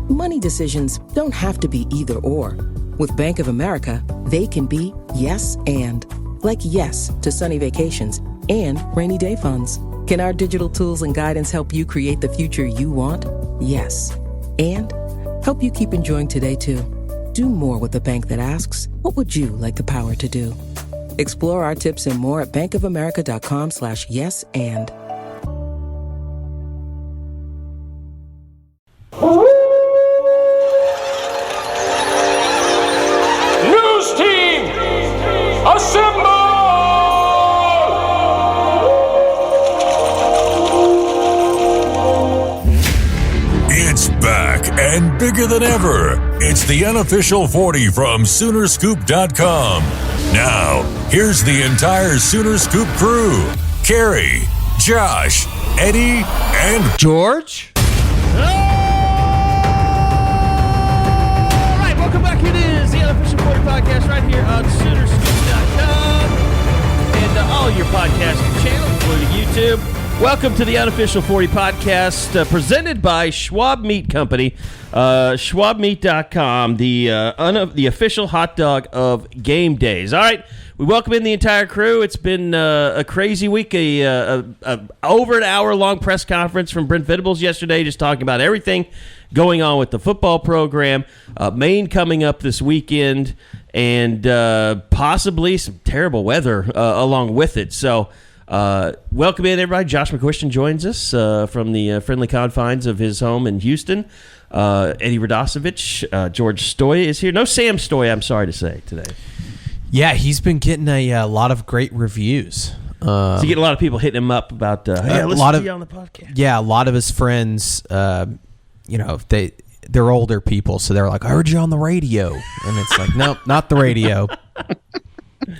money decisions don't have to be either or. With Bank of America, they can be yes and. Like yes to sunny vacations and rainy day funds. Can our digital tools and guidance help you create the future you want? Yes. And help you keep enjoying today, too. Do more with a bank that asks, what would you like the power to do? Explore our tips and more at bankofamerica.com/yes and. News team, assemble! It's back and bigger than ever. It's the unofficial 40 from Soonerscoop.com. Now, here's the entire Sooner Scoop crew. Carrie, Josh, Eddie, and George. All right, welcome back. It is the unofficial 40 podcast right here on Soonerscoop.com and all your podcast channels, including YouTube. Welcome to the unofficial 40 podcast presented by Schwab Meat Company, schwabmeat.com, the official hot dog of game days. All right, we welcome in the entire crew. It's been a crazy week, over an hour-long press conference from Brent Venables yesterday, just talking about everything going on with the football program, Maine coming up this weekend, and possibly some terrible weather along with it. So, welcome in, everybody. Josh McQuiston joins us from the friendly confines of his home in Houston. Eddie Radosevich, George Stoy is here. No Sam Stoy, I'm sorry to say, today. Yeah, he's been getting a lot of great reviews. So you get a lot of people hitting him up about, hey, listen to you on the podcast. Yeah, a lot of his friends, they're older people, so they're like, I heard you on the radio. And it's like, nope, not the radio.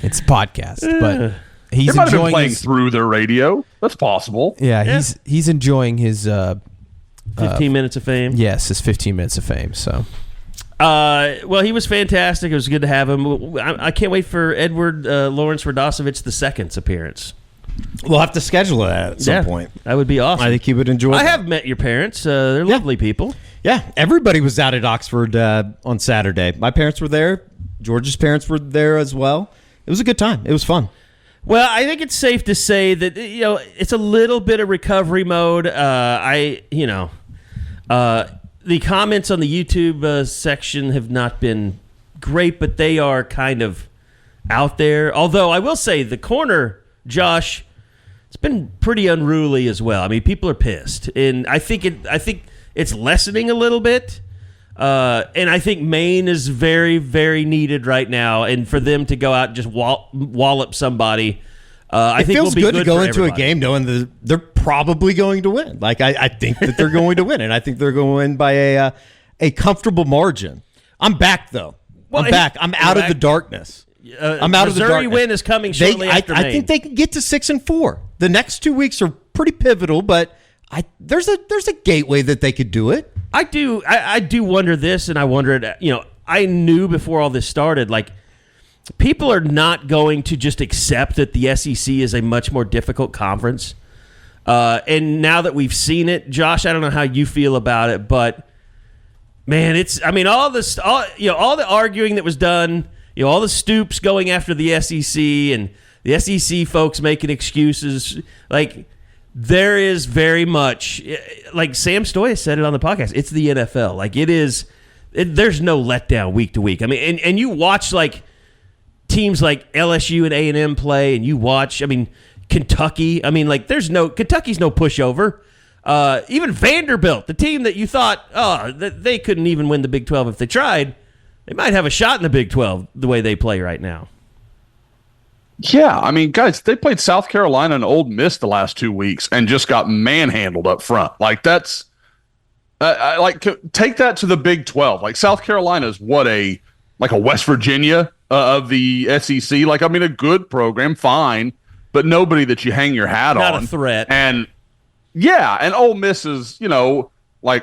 It's a podcast, but... He's they might have been enjoying playing his, through their radio. That's possible. Yeah, he's enjoying his 15 minutes of fame. Yes, his 15 minutes of fame. So, well, he was fantastic. It was good to have him. I can't wait for Edward Lawrence Radosevich II's appearance. We'll have to schedule that at some point. That would be awesome. I think he would enjoy I that. have met your parents. They're lovely people. Yeah, everybody was out at Oxford on Saturday. My parents were there. George's parents were there as well. It was a good time. It was fun. Well, I think it's safe to say that it's a little bit of recovery mode. The comments on the YouTube section have not been great, but they are kind of out there. Although I will say the corner, Josh, it's been pretty unruly as well. I mean, people are pissed, and I think it's lessening a little bit. And I think Maine is very, very needed right now, and for them to go out and just wallop somebody, I think feels will be good to go into everybody. a game knowing that they're probably going to win. Like I think that they're going to win, and I think they're going to win by a comfortable margin. I'm back though. I'm back. I'm out of the darkness. I'm out of the darkness. Missouri win is coming shortly after Maine. I think they can get to 6-4. The next 2 weeks are pretty pivotal, but there's a gateway that they could do it. I do wonder this, and I wondered, I knew before all this started, like, people are not going to just accept that the SEC is a much more difficult conference. And now that we've seen it, Josh, I don't know how you feel about it, but man, all the arguing that was done, all the Stoops going after the SEC and the SEC folks making excuses, like, there is very much, like Sam Stoy said it on the podcast, it's the NFL. Like, there's no letdown week to week. I mean, and you watch, like, teams like LSU and A&M play, and you watch, Kentucky. Kentucky's no pushover. Even Vanderbilt, the team that you thought, that they couldn't even win the Big 12 if they tried, they might have a shot in the Big 12 the way they play right now. Yeah, guys, they played South Carolina and Ole Miss the last 2 weeks and just got manhandled up front. Like, that's take that to the Big 12. Like, South Carolina is a West Virginia of the SEC. Like, a good program, fine, but nobody that you hang your hat on. Not a threat. And yeah, and Ole Miss is, I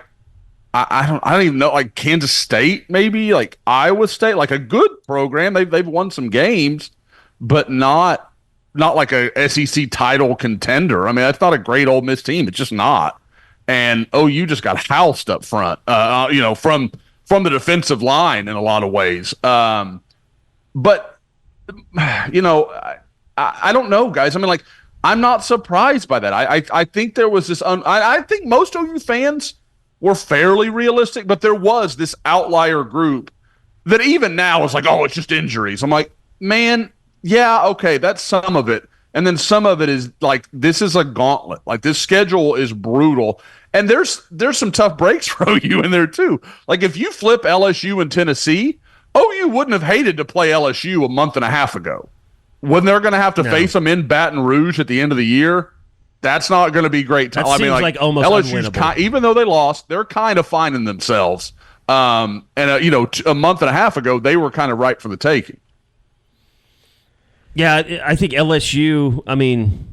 don't even know, like Kansas State, maybe, like Iowa State, like a good program. They've won some games, but not like a SEC title contender. That's not a great Ole Miss team. It's just not. and OU just got housed up front. From the defensive line in a lot of ways. But I don't know, guys. I mean, like, I'm not surprised by that. I think there was this. I think most OU fans were fairly realistic, but there was this outlier group that even now is like, oh, it's just injuries. I'm like, man, yeah, okay, that's some of it. And then some of it is like, this is a gauntlet. Like, this schedule is brutal. And there's some tough breaks for OU in there too. Like, if you flip LSU and Tennessee, OU wouldn't have hated to play LSU a month and a half ago. When they're going to have to face them in Baton Rouge at the end of the year, that's not going to be great. That seems like almost LSU's unwinnable. Even though they lost, they're kind of finding themselves. A month and a half ago, they were kind of right for the taking. Yeah, I think LSU, I mean,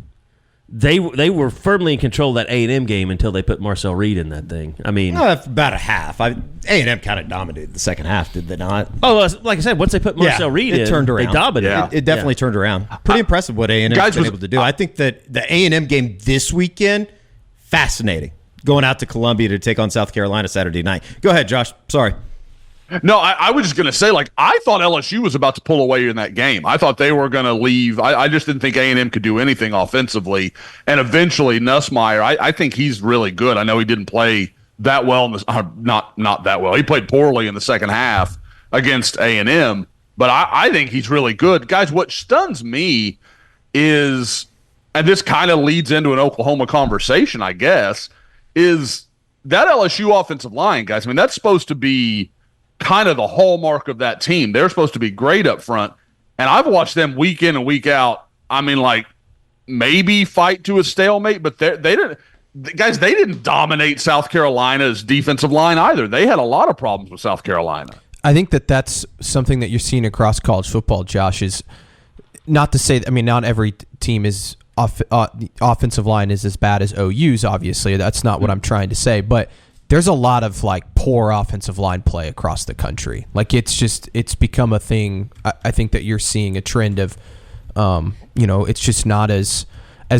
they were firmly in control of that A&M game until they put Marcel Reed in that thing. I mean, about a half. A&M kind of dominated the second half, did they not? Oh, like I said, once they put Marcel Reed in, turned around. they dominated. Yeah. It definitely turned around. Pretty impressive what A&M has been able to do. I think that the A&M game this weekend, fascinating. Going out to Columbia to take on South Carolina Saturday night. Go ahead, Josh. Sorry. No, I was just going to say, like, I thought LSU was about to pull away in that game. I thought they were going to leave. I just didn't think A&M could do anything offensively. And eventually, Nussmeier, I think he's really good. I know he didn't play that well not that well. He played poorly in the second half against A&M, but I think he's really good. Guys, what stuns me is, and this kind of leads into an Oklahoma conversation, I guess, is that LSU offensive line, guys. I mean, that's supposed to be kind of the hallmark of that team. They're supposed to be great up front, and I've watched them week in and week out. I mean, like, maybe fight to a stalemate, but they didn't. Guys, they didn't dominate South Carolina's defensive line either. They had a lot of problems with South Carolina. I think that's something that you're seeing across college football, Josh, is not to say, I mean, not every team is the offensive line is as bad as OU's, obviously. That's not what I'm trying to say, but there's a lot of like poor offensive line play across the country. Like, it's become a thing. I think that you're seeing a trend of, it's just not as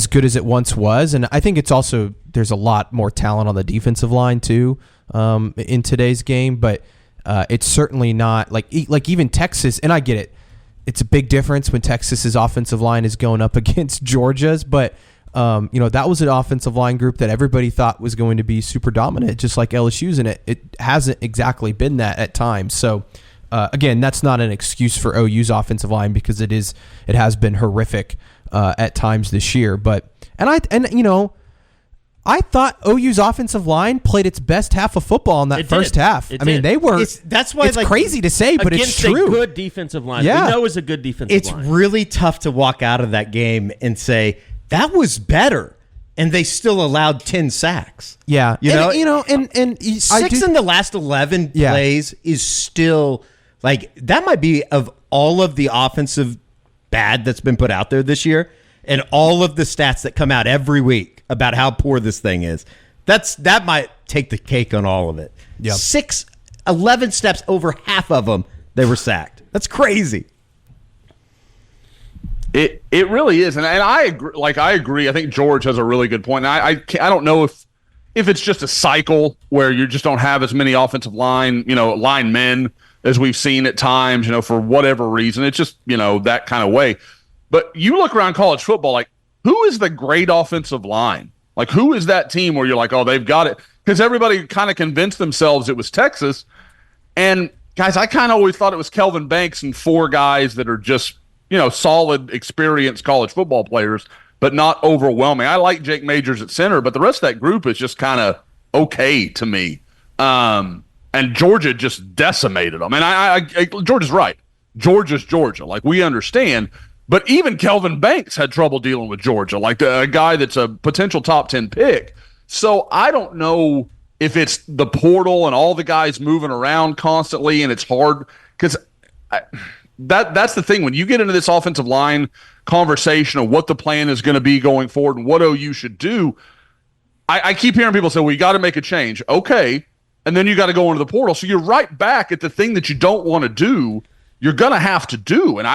good as it once was. And I think it's also, there's a lot more talent on the defensive line too, in today's game, but it's certainly not like even Texas, and I get it. It's a big difference when Texas's offensive line is going up against Georgia's, but that was an offensive line group that everybody thought was going to be super dominant, just like LSU's, and it hasn't exactly been that at times. So again, that's not an excuse for OU's offensive line, because it has been horrific at times this year. But I thought OU's offensive line played its best half of football in that first half. I mean, they were. That's why it's crazy to say, but it's true. A good defensive line. Yeah. We know it's a good defensive line. It's really tough to walk out of that game and say that was better, and they still allowed 10 sacks. Yeah, and 6 in the last 11 plays is still like, that might be, of all of the offensive bad that's been put out there this year, and all of the stats that come out every week about how poor this thing is, that might take the cake on all of it. Yep. 11 steps, over half of them, they were sacked. That's crazy. It really is, and I agree. I agree. I think George has a really good point. And I don't know if it's just a cycle where you just don't have as many offensive linemen as we've seen at times, for whatever reason. It's just, that kind of way. But you look around college football, like, who is the great offensive line? Like, who is that team where you're like, oh, they've got it? Because everybody kind of convinced themselves it was Texas. And, guys, I kind of always thought it was Kelvin Banks and 4 guys that are just, solid, experienced college football players, but not overwhelming. I like Jake Majors at center, but the rest of that group is just kind of okay to me. And Georgia just decimated them. And Georgia's right. Georgia's Georgia. Like, we understand. But even Kelvin Banks had trouble dealing with Georgia, like a guy that's a potential top 10 pick. So I don't know if it's the portal and all the guys moving around constantly, and it's hard because that's the thing. When you get into this offensive line conversation of what the plan is going to be going forward and what OU should do, I keep hearing people say, well, you got to make a change. Okay. And then you got to go into the portal. So you're right back at the thing that you don't want to do. You're going to have to do. And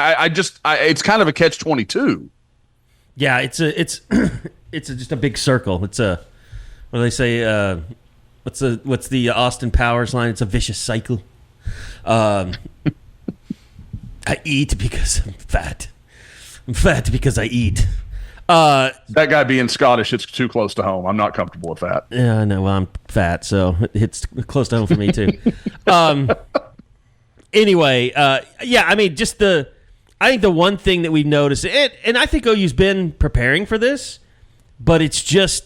it's kind of a catch-22. Yeah, it's just a big circle. It's What do they say? What's the Austin Powers line? It's a vicious cycle. I eat because I'm fat. I'm fat because I eat. That guy being Scottish, it's too close to home. I'm not comfortable with that. Yeah, I know. Well, I'm fat, so it's close to home for me too. Anyway, yeah, I mean, I think the one thing that we've noticed, and I think OU's been preparing for this, but it's just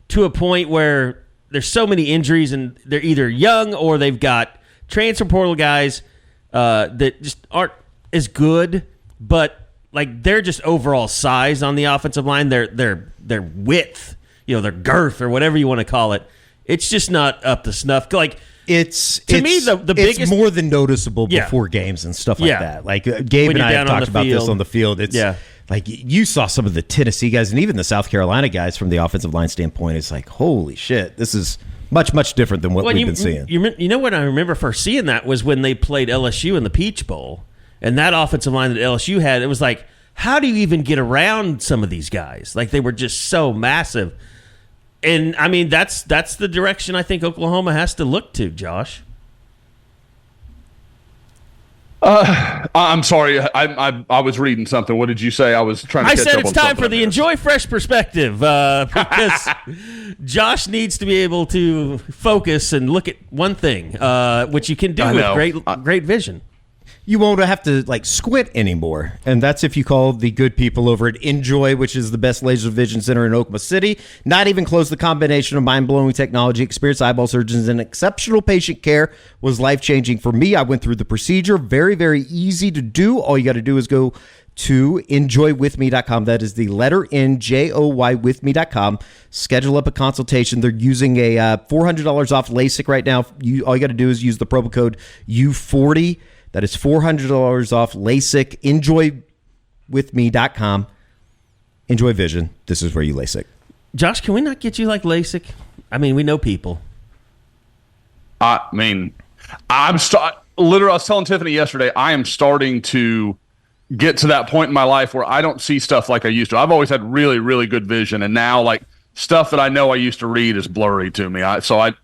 to a point where there's so many injuries, and they're either young or they've got transfer portal guys that just aren't as good, but like they're just overall size on the offensive line, their width, their girth or whatever you want to call it, it's just not up to snuff. Like It's the biggest, it's more than noticeable before games and stuff like that. Like Gabe and I have talked about this on the field. It's like you saw some of the Tennessee guys and even the South Carolina guys from the offensive line standpoint. It's like, holy shit, this is much different than what we've been seeing. You know what I remember first seeing that was when they played LSU in the Peach Bowl, and that offensive line that LSU had, it was like, how do you even get around some of these guys? Like they were just so massive. And I mean, that's the direction I think Oklahoma has to look to, Josh. I'm sorry. I was reading something. What did you say? I was trying to catch up on something. I said it's time for the Enjoy Fresh Perspective because Josh needs to be able to focus and look at one thing, which you can do with great vision. You won't have to squint anymore. And that's if you call the good people over at Enjoy, which is the best laser vision center in Oklahoma City. Not even close. The combination of mind-blowing technology, experienced eyeball surgeons, and exceptional patient care was life-changing for me. I went through the procedure. Very, very easy to do. All you got to do is go to enjoywithme.com. That is the letter N, J-O-Y, withme.com. Schedule up a consultation. They're using a $400 off LASIK right now. All you got to do is use the promo code U40. That is $400 off LASIK. Enjoywithme.com. Enjoy Vision. This is where you LASIK. Josh, can we not get you like LASIK? I mean, we know people. I mean, literally, I was telling Tiffany yesterday, I am starting to get to that point in my life where I don't see stuff like I used to. I've always had really, really good vision, and now stuff that I know I used to read is blurry to me. So I'm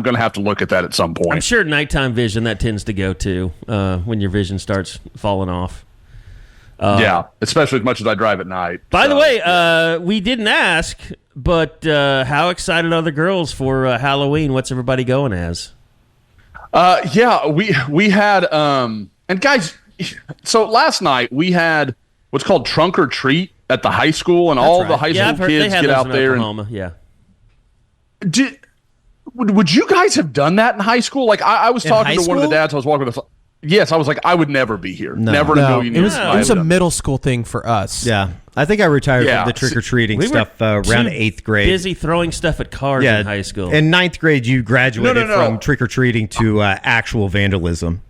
going to have to look at that at some point. I'm sure nighttime vision that tends to go to when your vision starts falling off. Yeah, especially as much as I drive at night. By the way, we didn't ask, but how excited are the girls for Halloween? What's everybody going as? Yeah, we had and guys. So last night we had what's called trunk or treat at the high school, and That's all right. the high school kids get out there. Oklahoma. Yeah. Would you guys have done that in high school? Like I was talking to one of the dads I was walking with. Yes, I was like, I would never be here. Never in a million years. It was a middle school thing for us. Yeah. I think I retired from the trick-or-treating stuff around 8th grade. Busy throwing stuff at cars in high school. In 9th grade, you graduated from trick-or-treating to actual vandalism.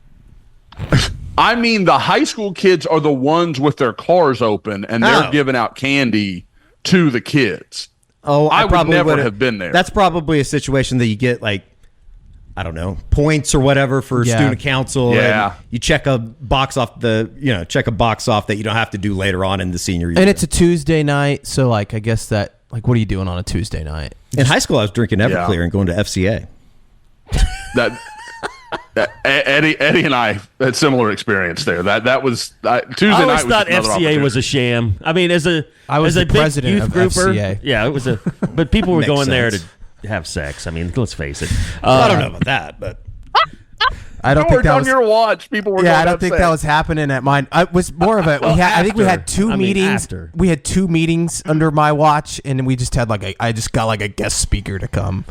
I mean, the high school kids are the ones with their cars open, and they're giving out candy to the kids. Oh, I would never have been there. That's probably a situation that you get, I don't know, points or whatever for student council. Yeah. And you check a box off that you don't have to do later on in the senior year. And it's a Tuesday night, so I guess that what are you doing on a Tuesday night? In high school, I was drinking Everclear and going to FCA. Eddie and I had similar experience there. That was Tuesday night. I always thought FCA was a sham. I mean, I was the big president youth of grouper, FCA. Yeah, it was but people were going there sense. to have sex. I mean, let's face it. I don't know about that, but I don't think that was on your watch. People were. Yeah, I don't think that was happening at mine. It was more of a. I think we had two meetings. After. We had 2 meetings under my watch, and we just had I just got a guest speaker to come.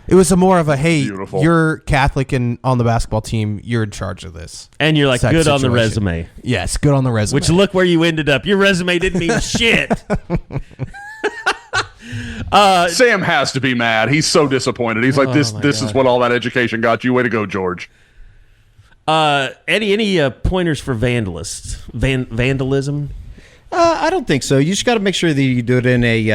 It was more of a, hey, Beautiful. You're Catholic and on the basketball team, you're in charge of this. And you're type good on the situation. resume. Yes, good on the resume. Which look where you ended up. Your resume didn't mean shit. Sam has to be mad. He's so disappointed. He's like, this is what all that education got you. Way to go, George. Eddie, any pointers for vandalism? I don't think so. You just got to make sure that you do it in a,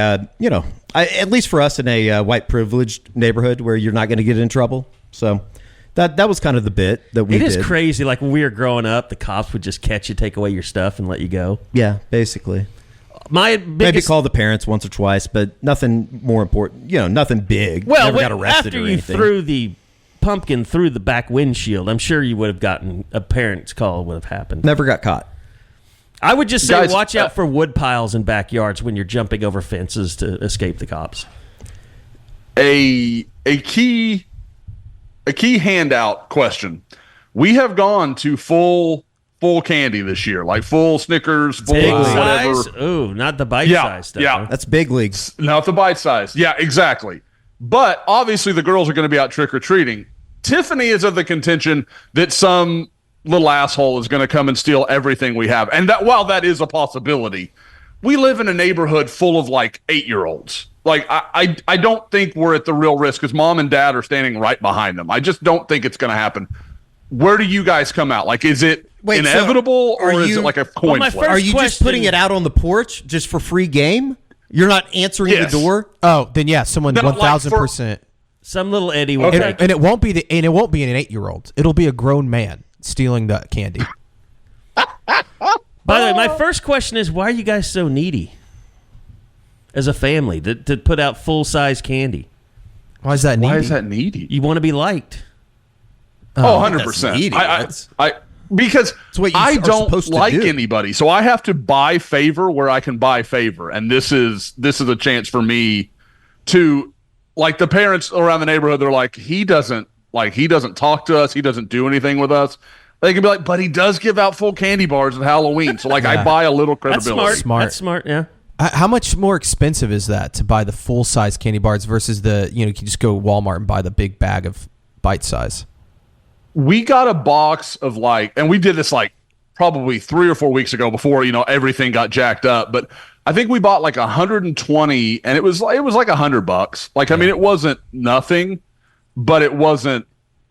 at least for us, in a white privileged neighborhood where you're not going to get in trouble. So that was kind of the bit that we did. It is crazy. Like when we were growing up, the cops would just catch you, take away your stuff, and let you go. Yeah, basically. my biggest, maybe call the parents once or twice, but nothing more important. Nothing big. Well, never got arrested after or you anything. threw the pumpkin through the back windshield, I'm sure you would have gotten a parent's call. Would have happened. Never got caught. I would just say, Guys, watch out for wood piles in backyards when you're jumping over fences to escape the cops. A key handout question. We have gone to full candy this year, like full Snickers, full Big whatever. size? Ooh, not the bite size stuff. Yeah. huh? That's big leagues. Not the bite size. Yeah, exactly. But obviously the girls are going to be out trick-or-treating. Tiffany is of the contention that some little asshole is going to come and steal everything we have. And that, while that is a possibility, we live in a neighborhood full of like 8-year-olds. Like, I don't think we're at the real risk because mom and dad are standing right behind them. I just don't think it's going to happen. Where do you guys come out? Like, is it inevitable or is it like a coin flip? Are you just putting it out on the porch just for free game? You're not answering Yes. the door? Oh, then yeah, someone No, like 1,000%. Some little Eddie will Okay. take And it won't be an 8-year-old. It'll be a grown man stealing the candy. By the way, my first question is, why are you guys so needy as a family to put out full-size candy? Why is that needy? Why is that needy? You want to be liked. Oh, 100%. That's needy. Because what you I are don't supposed to like do. anybody, so I have to buy favor where I can buy favor, and this is a chance for me to, like, the parents around the neighborhood. They're like, he doesn't talk to us, he doesn't do anything with us. They can be like, but he does give out full candy bars at Halloween, so like I buy a little That's credibility. smart. That's smart, yeah. How much more expensive is that to buy the full-size candy bars versus you can just go to Walmart and buy the big bag of bite size? We got a box of and we did this like probably 3 or 4 weeks ago before everything got jacked up. But I think we bought like 120, and it was like $100. Like, I mean, it wasn't nothing, but it wasn't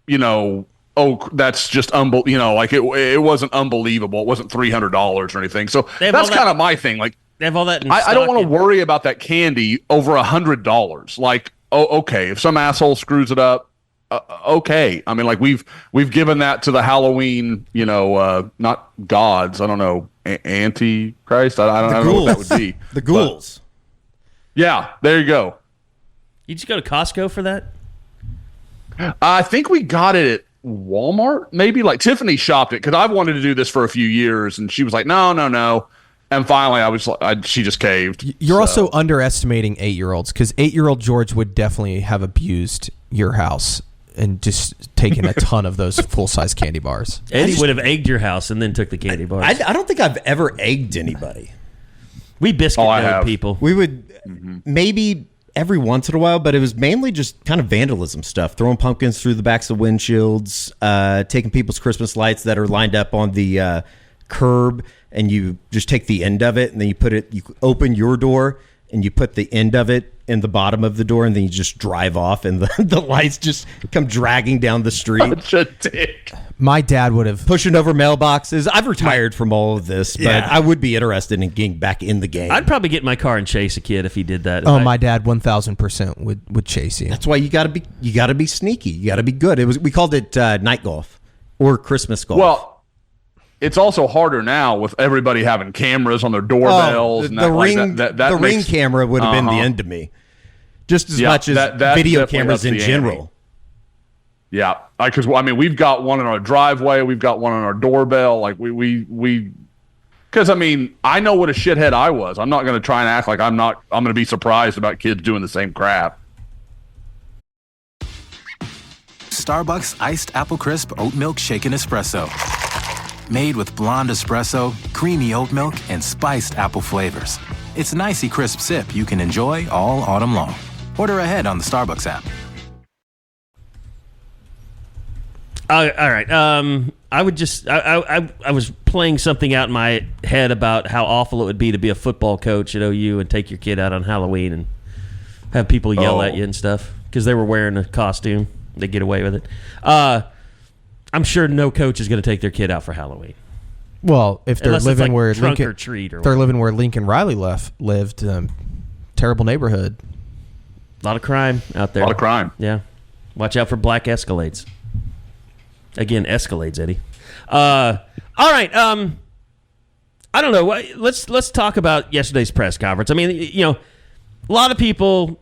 that's just like it wasn't unbelievable. It wasn't $300 or anything. So that's kind of my thing. Like, They have all that in I don't stock want to worry about that candy over $100. Like, okay, if some asshole screws it up. Okay, I mean, like we've given that to the Halloween, not gods. I don't know, Antichrist. I don't know what that would be. The ghouls. But, yeah, there you go. You just go to Costco for that? I think we got it at Walmart, maybe. Like Tiffany shopped it because I've wanted to do this for a few years, and she was like, no. And finally, she just caved. You're also underestimating 8-year-olds because 8-year-old George would definitely have abused your house and just taken a ton of those full-size candy bars. Eddie would have egged your house and then took the candy bars. I don't think I've ever egged anybody. We biscuit people. We would maybe every once in a while, but it was mainly just kind of vandalism stuff, throwing pumpkins through the backs of windshields, taking people's Christmas lights that are lined up on the curb, and you just take the end of it, and then you open your door, and you put the end of it in the bottom of the door, and then you just drive off, and the lights just come dragging down the street. Such a dick. My dad would have Pushing over mailboxes. I've retired from all of this, but I would be interested in getting back in the game. I'd probably get in my car and chase a kid if he did that. my dad 1,000% would chase you. That's why you got to be sneaky. You got to be good. We called it night golf or Christmas golf. Well, it's also harder now with everybody having cameras on their doorbells. the ring camera would have been the end of me, just as much as that video definitely cameras ups in the general. ante. Yeah, because we've got one in our driveway, we've got one on our doorbell. Like we because I know what a shithead I was. I'm not going to try and act like I'm going to be surprised about kids doing the same crap. Starbucks iced apple crisp oat milk shaken espresso. Made with blonde espresso, creamy oat milk, and spiced apple flavors. It's an icy crisp sip you can enjoy all autumn long. Order ahead on the Starbucks app. All right. I was playing something out in my head about how awful it would be to be a football coach at OU and take your kid out on Halloween and have people yell at you and stuff because they were wearing a costume. They get away with it. I'm sure no coach is going to take their kid out for Halloween. Well, if they're Unless it's living like where trunk Lincoln, or treat or if they're whatever. living where Lincoln Riley lived, terrible neighborhood. A lot of crime out there. A lot of crime. Yeah. Watch out for black Escalades. Again, Escalades, Eddie. All right. I don't know. Let's talk about yesterday's press conference. I mean, a lot of people,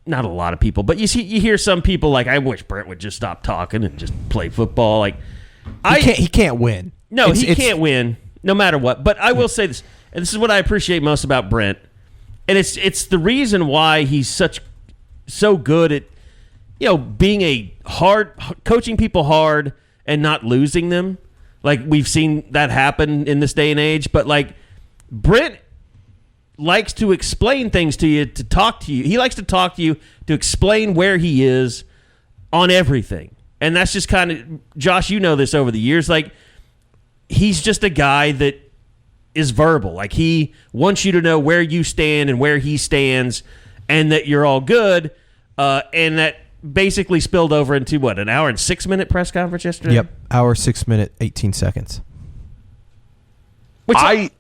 not a lot of people, but you hear some people like, I wish Brent would just stop talking and just play football. Like, he can't win. No, he can't win no matter what. But I will say this, and this is what I appreciate most about Brent, and it's the reason why he's so good at being coaching people hard and not losing them. Like, we've seen that happen in this day and age. But, like, Brent likes to explain things to you, to talk to you. He likes to talk to you to explain where he is on everything. And that's just kind of, Josh, you know this over the years. Like, he's just a guy that is verbal. Like, he wants you to know where you stand and where he stands and that you're all good. And that basically spilled over into what, an hour and 6-minute press conference yesterday? Yep, hour, 6 minute, 18 seconds. I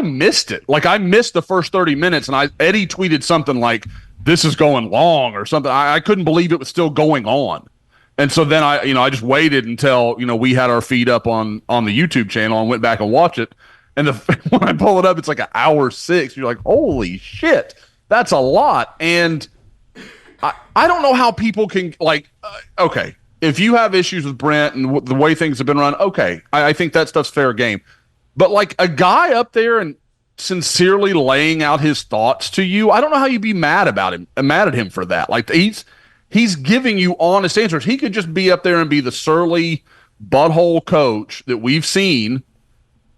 missed it. Like, I missed the first 30 minutes, and Eddie tweeted something like, "This is going long" or something. I couldn't believe it was still going on. And so then I just waited until, we had our feed up on the YouTube channel and went back and watched it. And when I pull it up, it's like an hour 6. You're like, holy shit, that's a lot. And I don't know how people can, okay, if you have issues with Brent and the way things have been run, okay, I think that stuff's fair game. But, like, a guy up there and sincerely laying out his thoughts to you, I don't know how you'd be mad at him for that. Like, he's giving you honest answers. He could just be up there and be the surly butthole coach that we've seen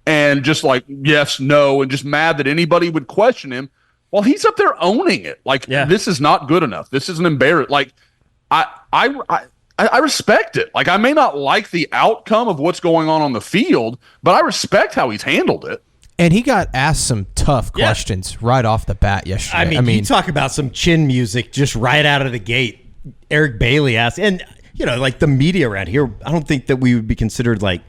and just like, yes, no, and just mad that anybody would question him. Well, he's up there owning it. Like, This is not good enough. This is an embarrassment. Like, I respect it. Like, I may not like the outcome of what's going on the field, but I respect how he's handled it. And he got asked some tough questions right off the bat yesterday. I mean, you talk about some chin music just right out of the gate. Eric Bailey asked, and, like, the media around here, I don't think that we would be considered, like,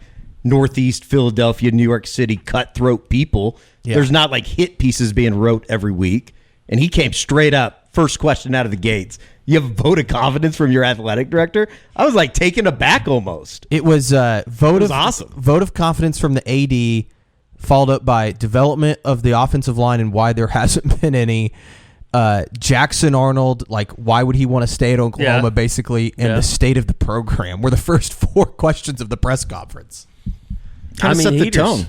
Northeast Philadelphia, New York City cutthroat people. Yeah. There's not, like, hit pieces being wrote every week. And he came straight up, first question out of the gates. You have a vote of confidence from your athletic director? I was, like, taken aback almost. It was awesome. Vote of confidence from the AD, followed up by development of the offensive line and why there hasn't been any. Jackson Arnold, like, why would he want to stay at Oklahoma, basically, and the state of the program were the first 4 questions of the press conference. Kind of set the tone.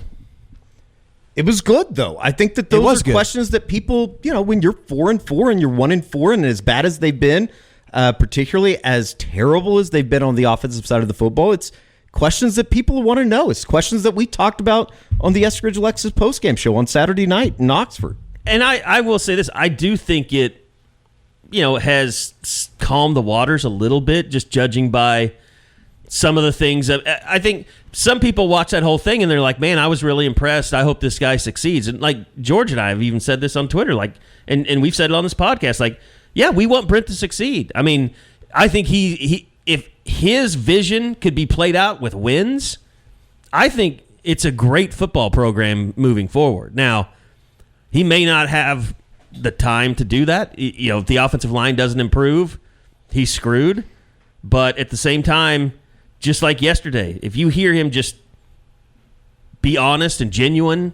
It was good, though. I think that those are questions that people, when you're 4-4 and you're 1-4 and as bad as they've been, particularly as terrible as they've been on the offensive side of the football, it's questions that people want to know. It's questions that we talked about on the Eskridge Lexus postgame show on Saturday night in Oxford. And I will say this. I do think it, has calmed the waters a little bit, just judging by some of the things. I think some people watch that whole thing and they're like, man, I was really impressed. I hope this guy succeeds. And, like, George and I have even said this on Twitter, like, and we've said it on this podcast, like, yeah, we want Brent to succeed. I mean, I think he if his vision could be played out with wins, I think it's a great football program moving forward. Now, he may not have the time to do that. If the offensive line doesn't improve, he's screwed. But at the same time, just like yesterday, if you hear him just be honest and genuine,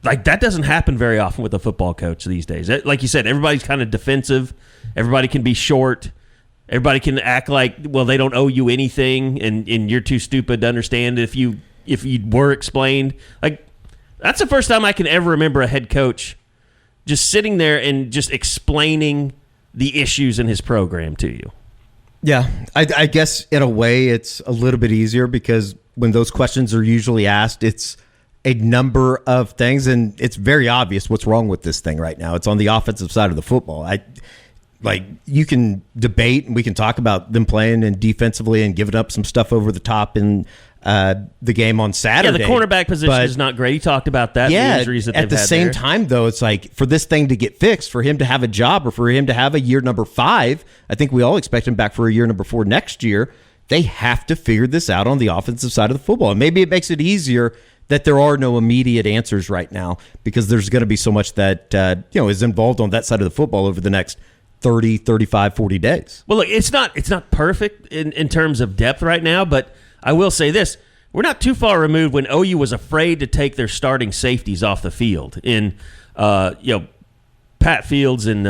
like, that doesn't happen very often with a football coach these days. Like you said, everybody's kind of defensive. Everybody can be short. Everybody can act like, well, they don't owe you anything, and you're too stupid to understand if you were explained. Like, that's the first time I can ever remember a head coach just sitting there and just explaining the issues in his program to you. Yeah, I guess in a way it's a little bit easier because when those questions are usually asked, it's a number of things, and it's very obvious what's wrong with this thing right now. It's on the offensive side of the football. You can debate and we can talk about them playing and defensively and giving up some stuff over the top in the game on Saturday. Yeah, the cornerback position is not great. He talked about that. Yeah, the injuries that they've at the had same there. time, though, it's like for this thing to get fixed, for him to have a job or for him to have a year number 5, I think we all expect him back for a year number 4 next year. They have to figure this out on the offensive side of the football. And maybe it makes it easier that there are no immediate answers right now because there's going to be so much that is involved on that side of the football over the next 30, 35, 40 days. Well, look, it's not perfect in terms of depth right now, but I will say this. we're not too far removed when OU was afraid to take their starting safeties off the field in, Pat Fields and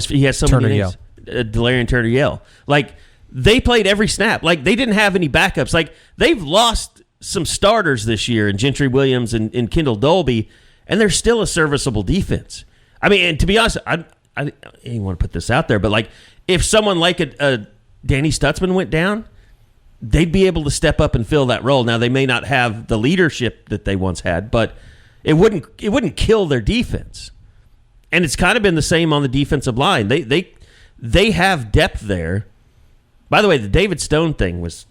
he has so Turner many names. Delarian Turner Yell. Like, they played every snap. Like, they didn't have any backups. Like, they've lost some starters this year in Gentry Williams and Kendall Dolby, and they're still a serviceable defense. I mean, and to be honest, I didn't want to put this out there, but like, if someone like a Danny Stutzman went down, they'd be able to step up and fill that role. Now, they may not have the leadership that they once had, but it wouldn't kill their defense. And it's kind of been the same on the defensive line. They have depth there. By the way, the David Stone thing was,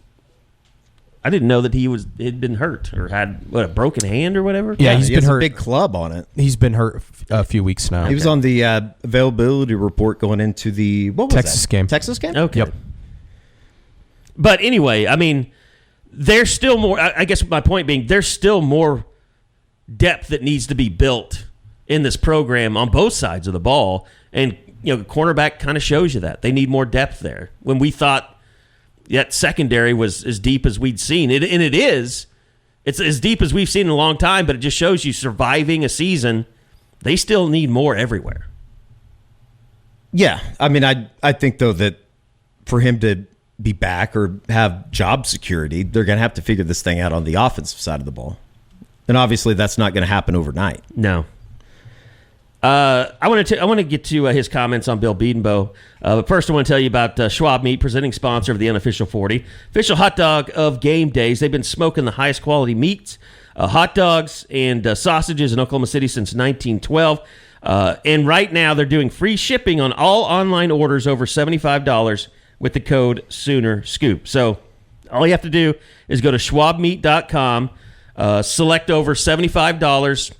I didn't know that he'd been hurt or had a broken hand or whatever. Yeah, he's he been has hurt. a big club on it. He's been hurt a few weeks now. He was on the availability report going into the Texas game. Texas game? Okay. Yep. But anyway, I mean, there's still more. I guess my point being, there's still more depth that needs to be built in this program on both sides of the ball. And, cornerback kind of shows you that. They need more depth there. When we thought that secondary was as deep as we'd seen, and it is. It's as deep as we've seen in a long time, but it just shows you surviving a season, they still need more everywhere. Yeah. I mean, I think, though, that for him to be back or have job security, they're going to have to figure this thing out on the offensive side of the ball. And obviously that's not going to happen overnight. No. I want to get to his comments on Bill Bedenbaugh. But first, I want to tell you about Schwab Meat, presenting sponsor of the Unofficial 40, official hot dog of game days. They've been smoking the highest quality meats, hot dogs, and sausages in Oklahoma City since 1912. And right now, they're doing free shipping on all online orders over $75 with the code SoonerScoop. So all you have to do is go to schwabmeat.com, select over $75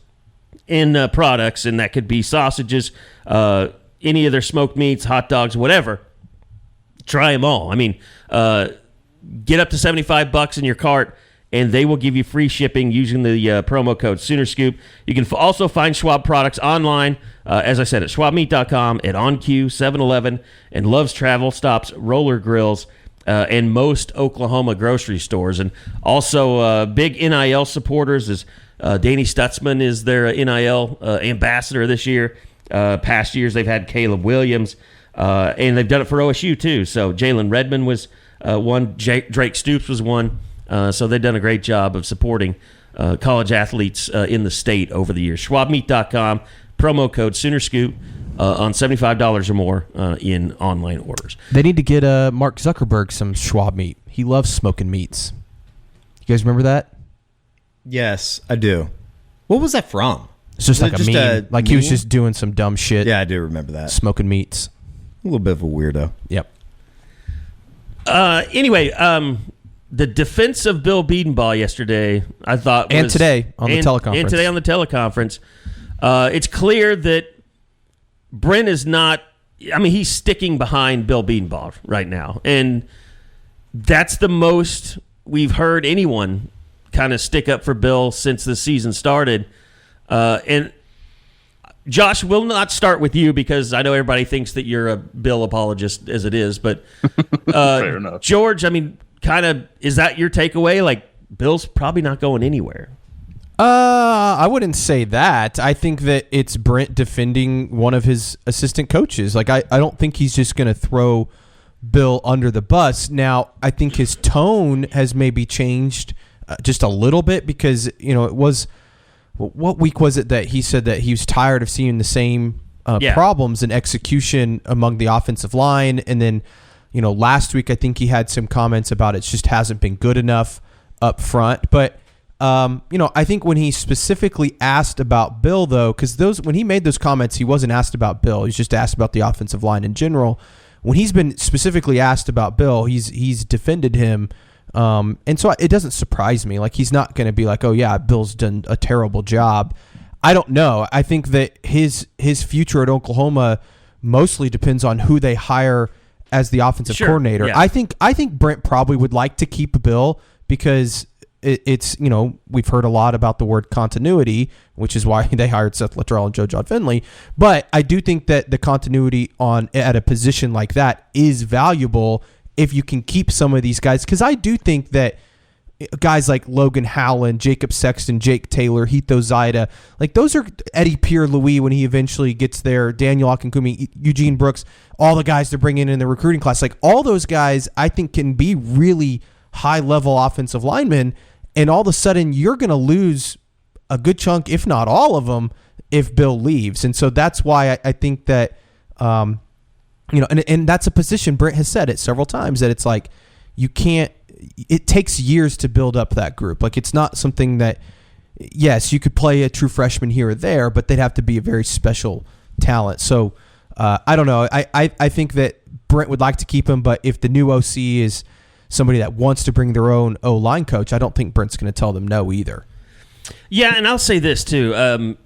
in products, and that could be sausages, any of their smoked meats, hot dogs, whatever. Try them all. I mean, get up to $75 in your cart, and they will give you free shipping using the promo code SoonerScoop. You can also find Schwab products online, as I said, at schwabmeat.com, at OnQ, 7-Eleven, and Love's Travel Stops, Roller Grills, and most Oklahoma grocery stores. And also big NIL supporters is Danny Stutzman is their NIL ambassador this year. Past years they've had Caleb Williams, and they've done it for OSU too. So Jalen Redmond was one, Drake Stoops was one. So they've done a great job of supporting college athletes in the state over the years. SchwabMeat.com, promo code SoonerScoop on $75 or more in online orders. They need to get Mark Zuckerberg some Schwab meat. He loves smoking meats. You guys remember that? Yes, I do. What was that from? It's just like a meme. Like he was meme? just doing some dumb shit. Yeah, I do remember that. Smoking meats. A little bit of a weirdo. Yep. Anyway, the defense of Bill Bedenbaugh yesterday, I thought, and today on the teleconference. And today on the teleconference, it's clear that Brent is not. I mean, he's sticking behind Bill Bedenbaugh right now, and that's the most we've heard anyone kind of stick up for Bill since the season started. And Josh, we'll not start with you because I know everybody thinks that you're a Bill apologist as it is, but Fair enough. George, I mean, kind of, is that your takeaway? Like, Bill's probably not going anywhere. I wouldn't say that. I think that it's Brent defending one of his assistant coaches. Like, I don't think he's just going to throw Bill under the bus. Now, I think his tone has maybe changed just a little bit because, it was, what week was it that he said that he was tired of seeing the same problems in execution among the offensive line. And then, last week I think he had some comments about it just hasn't been good enough up front. But, I think when he specifically asked about Bill, though, because when he made those comments, he wasn't asked about Bill. He was just asked about the offensive line in general. When he's been specifically asked about Bill, he's defended him. And so it doesn't surprise me. Like, he's not going to be like, oh, yeah, Bill's done a terrible job. I don't know. I think that his future at Oklahoma mostly depends on who they hire as the offensive coordinator. Yeah. I think Brent probably would like to keep Bill because it's we've heard a lot about the word continuity, which is why they hired Seth Luttrell and John Finley. But I do think that the continuity at a position like that is valuable if you can keep some of these guys, because I do think that guys like Logan Howland, Jacob Sexton, Jake Taylor, Hito Zaida, like those are Eddie Pierre-Louis when he eventually gets there, Daniel Akinkumi, Eugene Brooks, all the guys they're bringing in the recruiting class. Like all those guys I think can be really high-level offensive linemen, and all of a sudden you're going to lose a good chunk, if not all of them, if Bill leaves. And so that's why I think that, and that's a position, Brent has said it several times, that it's like you can't, it takes years to build up that group. Like it's not something that, yes, you could play a true freshman here or there, but they'd have to be a very special talent. So I don't know. I think that Brent would like to keep him, but if the new OC is somebody that wants to bring their own O-line coach, I don't think Brent's going to tell them no either. Yeah, and I'll say this too.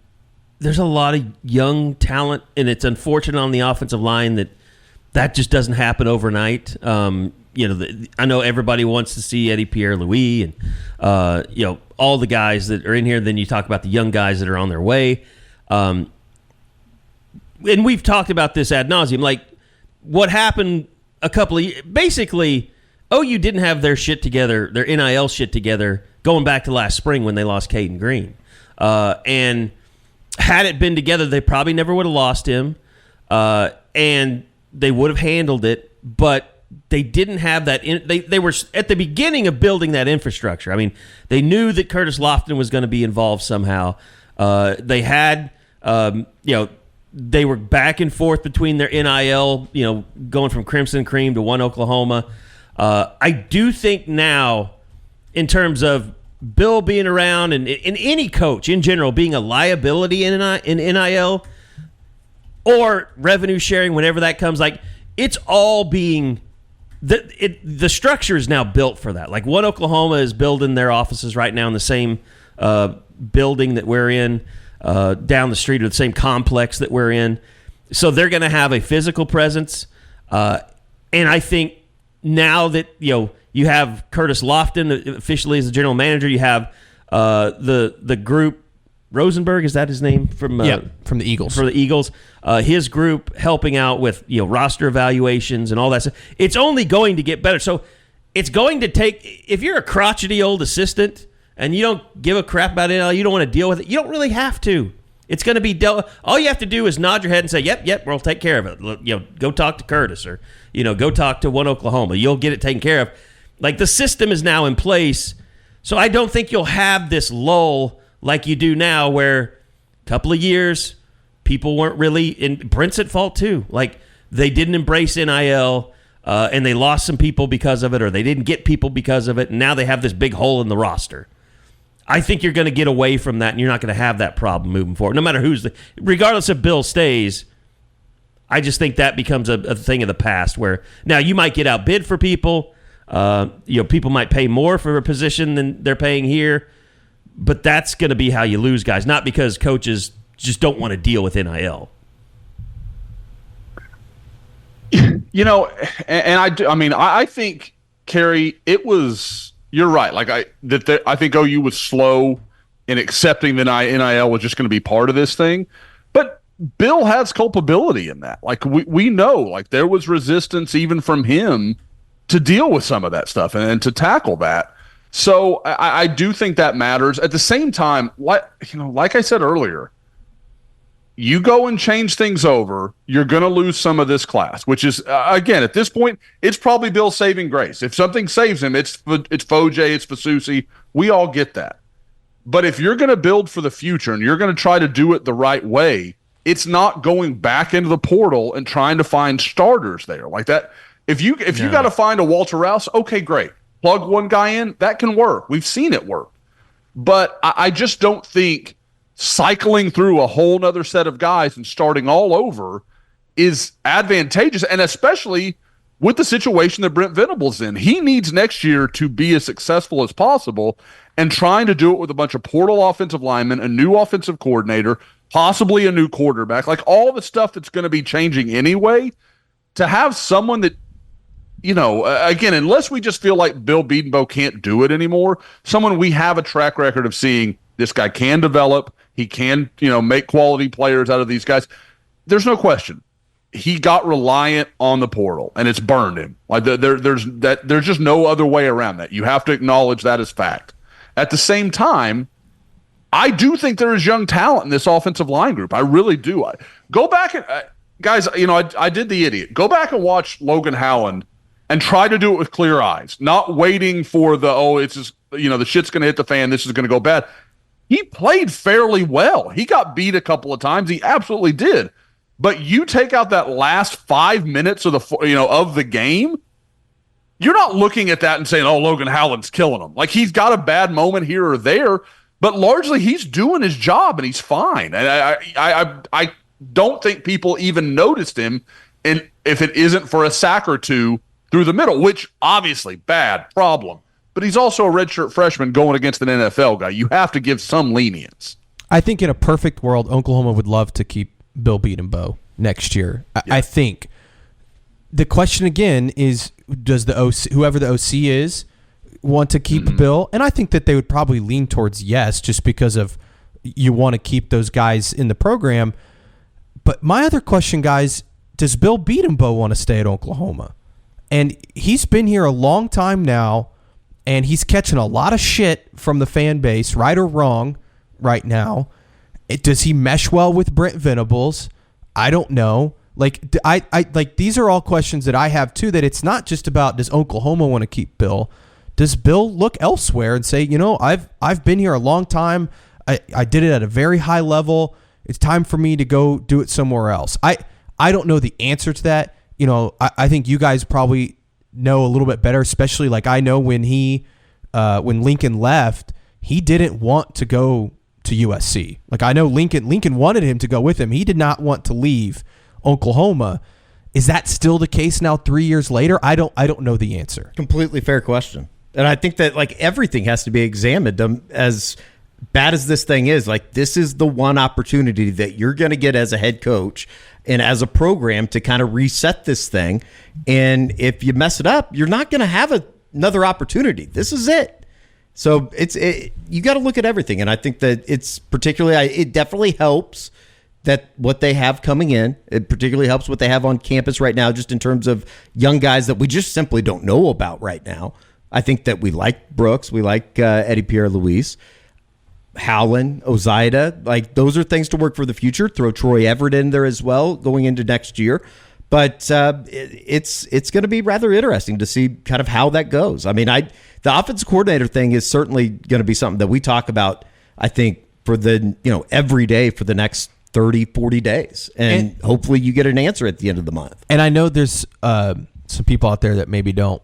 There's a lot of young talent, and it's unfortunate on the offensive line that just doesn't happen overnight. I know everybody wants to see Eddie Pierre-Louis and all the guys that are in here. Then you talk about the young guys that are on their way. And we've talked about this ad nauseum. Like what happened a couple of years, basically, OU didn't have their shit together, their NIL shit together, going back to last spring when they lost Caden Green. And had it been together, they probably never would have lost him, and they would have handled it, but they didn't have that. They were at the beginning of building that infrastructure. I mean, they knew that Curtis Lofton was going to be involved somehow. They had, they were back and forth between their NIL, going from Crimson Cream to One Oklahoma. I do think now, in terms of Bill being around and any coach in general being a liability in NIL or revenue sharing, whenever that comes, like it's all being the structure is now built for that. Like One Oklahoma is building their offices right now in the same building that we're in, down the street, or the same complex that we're in. So they're going to have a physical presence, and I think now that you have Curtis Lofton officially as the general manager. You have the group, Rosenberg, is that his name? From the Eagles. For the Eagles. His group helping out with roster evaluations and all that stuff. It's only going to get better. So it's going to take, if you're a crotchety old assistant and you don't give a crap about it, you don't want to deal with it, you don't really have to. It's going to be dealt. All you have to do is nod your head and say, yep, we'll take care of it. Go talk to Curtis, or go talk to One Oklahoma. You'll get it taken care of. Like the system is now in place, so I don't think you'll have this lull like you do now, where a couple of years people weren't really. And Brent's at fault too. Like they didn't embrace NIL, and they lost some people because of it, or they didn't get people because of it, and now they have this big hole in the roster. I think you're going to get away from that, and you're not going to have that problem moving forward. No matter regardless if Bill stays, I just think that becomes a thing of the past. Where now you might get outbid for people. People might pay more for a position than they're paying here, but that's going to be how you lose guys. Not because coaches just don't want to deal with NIL. I think, Kerry, it was. You're right. Like I think OU was slow in accepting that NIL was just going to be part of this thing, but Bill has culpability in that. Like we know, like there was resistance even from him to deal with some of that stuff and to tackle that. So I do think that matters. At the same time, like I said earlier, you go and change things over, you're going to lose some of this class, which is, again, at this point, it's probably Bill's saving grace. If something saves him, it's Foje, it's Fasusi. We all get that. But if you're going to build for the future and you're going to try to do it the right way, it's not going back into the portal and trying to find starters there like that. If you got to find a Walter Rouse, okay, great. Plug one guy in, that can work. We've seen it work. But I just don't think cycling through a whole nother set of guys and starting all over is advantageous, and especially with the situation that Brent Venables in. He needs next year to be as successful as possible, and trying to do it with a bunch of portal offensive linemen, a new offensive coordinator, possibly a new quarterback, like all the stuff that's going to be changing anyway, to have someone that, again, unless we just feel like Bill Bedenbaugh can't do it anymore, someone we have a track record of seeing this guy can develop, he can, make quality players out of these guys. There's no question. he got reliant on the portal, and it's burned him. Like there's just no other way around that. You have to acknowledge that as fact. At the same time, I do think there is young talent in this offensive line group. I really do. Go back and guys, I did the idiot. Go back and watch Logan Howland and try to do it with clear eyes, not waiting for it's just, the shit's going to hit the fan. This is going to go bad. He played fairly well. He got beat a couple of times. He absolutely did. But you take out that last 5 minutes of the game, you're not looking at that and saying, "Oh, Logan Howland's killing him." Like, he's got a bad moment here or there, but largely he's doing his job and he's fine. And I don't think people even noticed him, and if it isn't for a sack or two through the middle, which obviously bad problem. But he's also a redshirt freshman going against an NFL guy. You have to give some lenience. I think in a perfect world, Oklahoma would love to keep Bill Bedenbaugh next year. Yeah. I think the question again is, does the OC, whoever the OC is, want to keep Bill? And I think that they would probably lean towards yes, just because of you want to keep those guys in the program. But my other question, guys, does Bill Bedenbaugh want to stay at Oklahoma? And he's been here a long time now, and he's catching a lot of shit from the fan base, right or wrong, right now. Does he mesh well with Brent Venables? I don't know. Like, I like, these are all questions that I have too, that it's not just about, does Oklahoma want to keep Bill? Does Bill look elsewhere and say, I've been here a long time. I did it at a very high level. It's time for me to go do it somewhere else. I don't know the answer to that. I think you guys probably know a little bit better, especially like I know when when Lincoln left, he didn't want to go to USC. Like, I know Lincoln wanted him to go with him. He did not want to leave Oklahoma. Is that still the case now 3 years later? I don't know the answer. Completely fair question. And I think that like everything has to be examined. As bad as this thing is, like, this is the one opportunity that you're going to get as a head coach and as a program to kind of reset this thing. And if you mess it up, you're not going to have another opportunity. This is it. So you got to look at everything. And I think that it's it definitely helps that what they have coming in, it particularly helps what they have on campus right now, just in terms of young guys that we just simply don't know about right now. I think that we like Brooks. We like Eddie Pierre-Louis, Howland, Ozaida. Like, those are things to work for the future. Throw Troy Everett in there as well going into next year. But it's going to be rather interesting to see kind of how that goes. I mean, the offensive coordinator thing is certainly going to be something that we talk about, I think, for every day for the next 30, 40 days. And hopefully you get an answer at the end of the month. And I know there's some people out there that maybe don't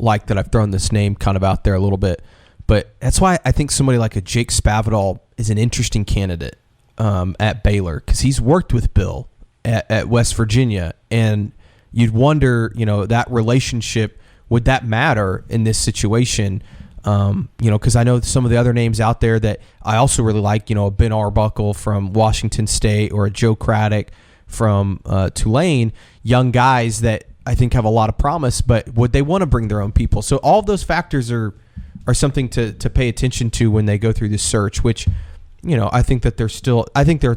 like that I've thrown this name kind of out there a little bit. But that's why I think somebody like a Jake Spavital is an interesting candidate at Baylor, because he's worked with Bill at West Virginia. And you'd wonder, that relationship, would that matter in this situation? Because I know some of the other names out there that I also really like, a Ben Arbuckle from Washington State or a Joe Craddock from Tulane, young guys that I think have a lot of promise, but would they want to bring their own people? So all of those factors are something to pay attention to when they go through this search, which, I think that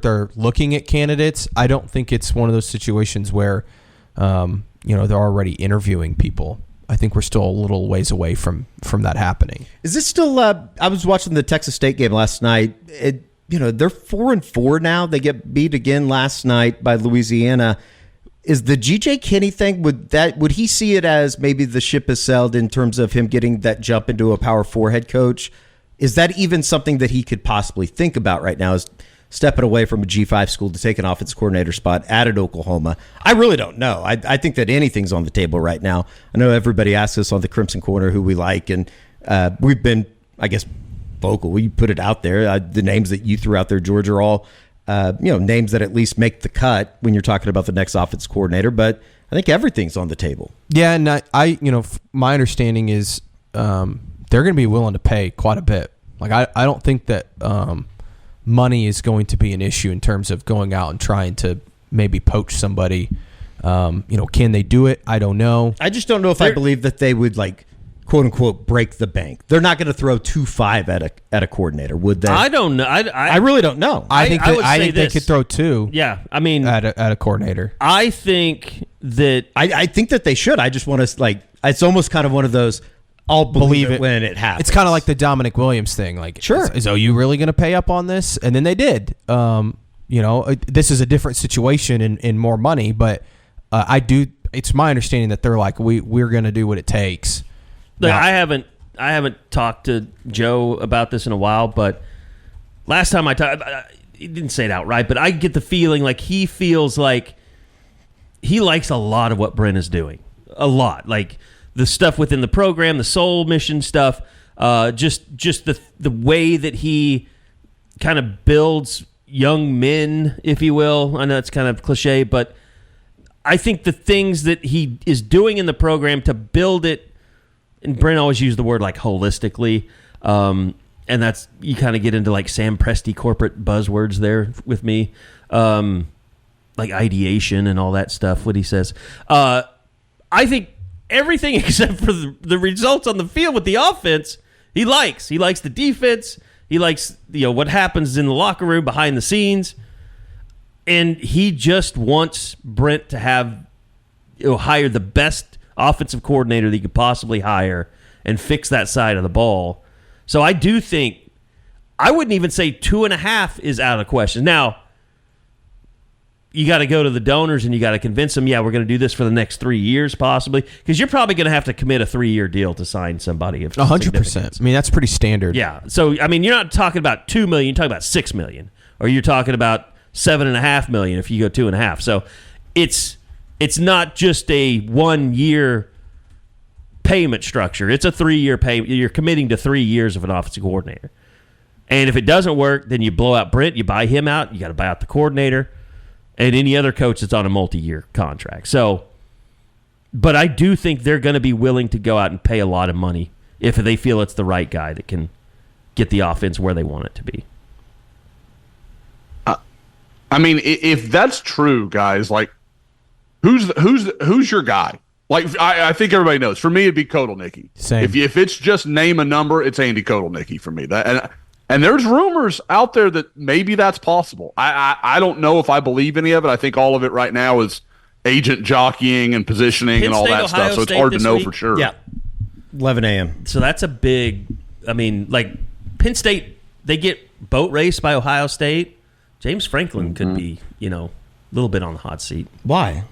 they're looking at candidates. I don't think it's one of those situations where, they're already interviewing people. I think we're still a little ways away from that happening. Is this still? I was watching the Texas State game last night. They're 4-4 now. They get beat again last night by Louisiana. Is the G.J. Kinney thing, would he see it as maybe the ship has sailed in terms of him getting that jump into a Power 4 head coach? Is that even something that he could possibly think about right now, is stepping away from a G5 school to take an offensive coordinator spot at Oklahoma? I really don't know. I think that anything's on the table right now. I know everybody asks us on the Crimson Corner who we like, and we've been, I guess, vocal. We put it out there. The names that you threw out there, George, are all names that at least make the cut when you're talking about the next offensive coordinator. But I think everything's on the table. Yeah, and my understanding is they're going to be willing to pay quite a bit. Like, I don't think that money is going to be an issue in terms of going out and trying to maybe poach somebody. Can they do it? I don't know. I just don't know if I believe that they would quote unquote break the bank. They're not going to throw 2-5 at a coordinator, would they? I don't know. I really don't know. I think they could throw 2. Yeah, I mean, at a coordinator. I think that I think that they should. I just want to it's almost kind of one of those. I'll believe it when it happens. It's kind of like the Dominic Williams thing. Like, sure, is OU really going to pay up on this? And then they did. This is a different situation and more money, but it's my understanding that they're like, we're going to do what it takes. Look, I haven't talked to Joe about this in a while, but last time I talked, he didn't say it outright, but I get the feeling like he feels like he likes a lot of what Brent is doing. A lot. Like the stuff within the program, the soul mission stuff, just the way that he kind of builds young men, if you will. I know it's kind of cliche, but I think the things that he is doing in the program to build it, and Brent always used the word like holistically, and that's, you kind of get into like Sam Presti corporate buzzwords there with me, like ideation and all that stuff, what he says. I think everything except for the results on the field with the offense, he likes. He likes the defense. He likes what happens in the locker room behind the scenes. And he just wants Brent to have hire the best offensive coordinator that he could possibly hire and fix that side of the ball. So I do think, I wouldn't even say 2.5 is out of question. Now, you got to go to the donors and you got to convince them, we're going to do this for the next 3 years possibly, because you're probably going to have to commit a 3-year deal to sign somebody. 100%. I mean, that's pretty standard. Yeah. So, I mean, you're not talking about $2 million, you're talking about $6 million, or you're talking about $7.5 million if you go 2.5. So it's not just a 1-year payment structure. It's a 3-year payment. You're committing to 3 years of an offensive coordinator. And if it doesn't work, then you blow out Brent, you buy him out, you got to buy out the coordinator, and any other coach that's on a multi-year contract. So, but I do think they're going to be willing to go out and pay a lot of money if they feel it's the right guy that can get the offense where they want it to be. I mean, if that's true, guys, like who's your guy? Like, I think everybody knows. For me, it'd be Kotelnicki. Same. If it's just name a number, it's Andy Kotelnicki for me. And there's rumors out there that maybe that's possible. I don't know if I believe any of it. I think all of it right now is agent jockeying and positioning Penn and all State, that Ohio stuff. So it's State hard to know week? for sure. Yeah, 11 a.m. So that's a big. I mean, like Penn State, they get boat raced by Ohio State. James Franklin could be, a little bit on the hot seat. Why?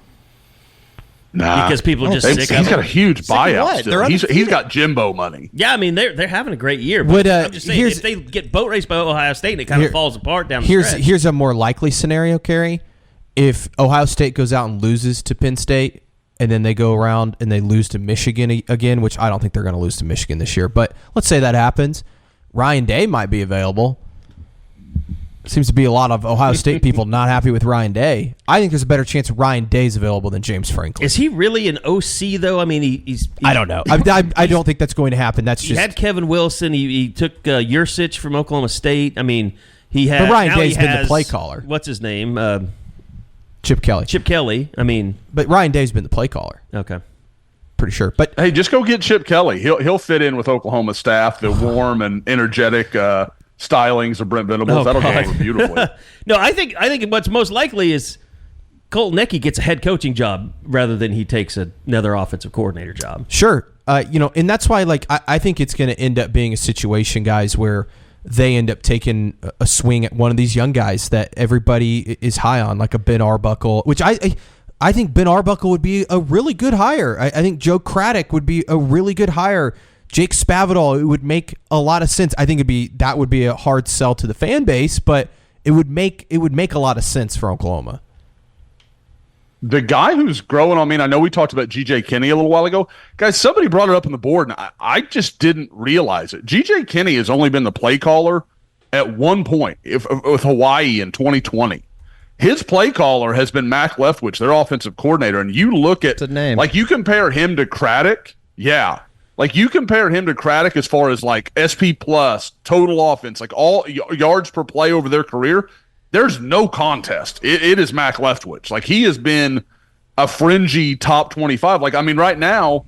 Nah, because people are just sick of him. He's got a huge buyout still. He's He's got Jimbo money. Yeah, I mean they're having a great year. But I'm just saying, if they get boat raced by Ohio State and it kind of falls apart down the stretch. Here's a more likely scenario, Kerry. If Ohio State goes out and loses to Penn State, and then they go around and they lose to Michigan again, which I don't think they're going to lose to Michigan this year, but let's say that happens, Ryan Day might be available. Seems to be a lot of Ohio State people not happy with Ryan Day. I think there's a better chance Ryan Day's available than James Franklin. Is he really an OC though? I mean, he's I don't know. I don't think that's going to happen. That's just. He had Kevin Wilson. He took Yursich from Oklahoma State. I mean, he had. But Ryan Day's been the play caller. What's his name? Chip Kelly. Chip Kelly. I mean, but Ryan Day's been the play caller. Okay. Pretty sure. But hey, just go get Chip Kelly. He'll fit in with Oklahoma staff. The warm and energetic. Stylings of Brent Venables. That'll go over beautifully. No, I think what's most likely is Kotelnicki gets a head coaching job rather than he takes another offensive coordinator job. Sure. And that's why, like, I think it's going to end up being a situation, guys, where they end up taking a swing at one of these young guys that everybody is high on, like a Ben Arbuckle, which I think Ben Arbuckle would be a really good hire. I think Joe Craddock would be a really good hire. Jake Spavital, it would make a lot of sense. I think that would be a hard sell to the fan base, but it would make a lot of sense for Oklahoma. The guy who's growing on me, and I know we talked about G.J. Kinney a little while ago. Guys, somebody brought it up on the board, and I just didn't realize it. G.J. Kinney has only been the play caller at one point with Hawaii in 2020. His play caller has been Mac Leftwich, their offensive coordinator, and you look at, like, you compare him to Craddock, yeah. Like, you compare him to Craddock as far as, like, SP plus, total offense, like, all yards per play over their career, there's no contest. It is Mac Leftwich. Like, he has been a fringy top 25. Like, I mean, right now,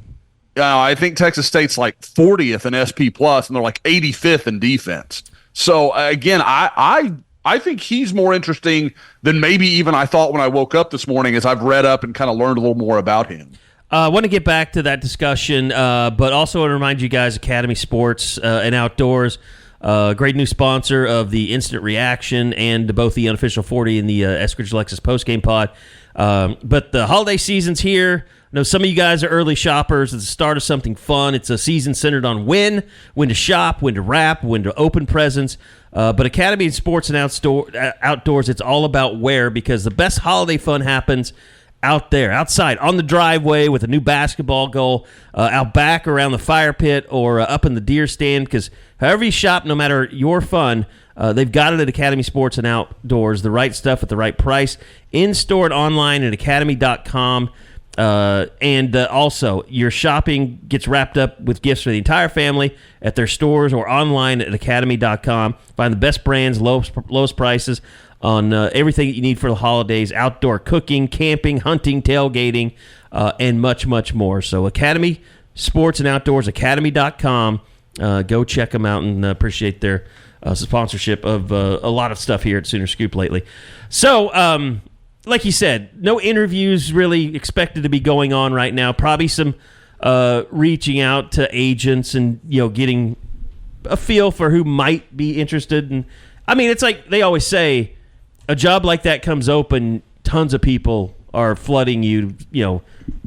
I think Texas State's like 40th in SP plus, and they're like 85th in defense. So again, I think he's more interesting than maybe even I thought when I woke up this morning, as I've read up and kind of learned a little more about him. I want to get back to that discussion, but also want to remind you guys, Academy Sports and Outdoors, great new sponsor of the Instant Reaction and both the Unofficial 40 and the Eskridge Lexus postgame pod. But the holiday season's here. I know some of you guys are early shoppers. It's the start of something fun. It's a season centered on when to shop, when to wrap, when to open presents. But Academy Sports and Outdoors, it's all about where, because the best holiday fun happens out there, outside, on the driveway with a new basketball goal, out back around the fire pit, or up in the deer stand, because however you shop, no matter your fun, they've got it at Academy Sports and Outdoors, the right stuff at the right price, in-store and online at academy.com. And also, your shopping gets wrapped up with gifts for the entire family at their stores or online at academy.com. Find the best brands, lowest prices on everything that you need for the holidays, outdoor cooking, camping, hunting, tailgating, and much, much more. So Academy Sports and Outdoors, academy.com. Go check them out, and appreciate their sponsorship of a lot of stuff here at Sooner Scoop lately. So, like you said, no interviews really expected to be going on right now. Probably some reaching out to agents and getting a feel for who might be interested. And I mean, it's like they always say, a job like that comes open, tons of people are flooding you,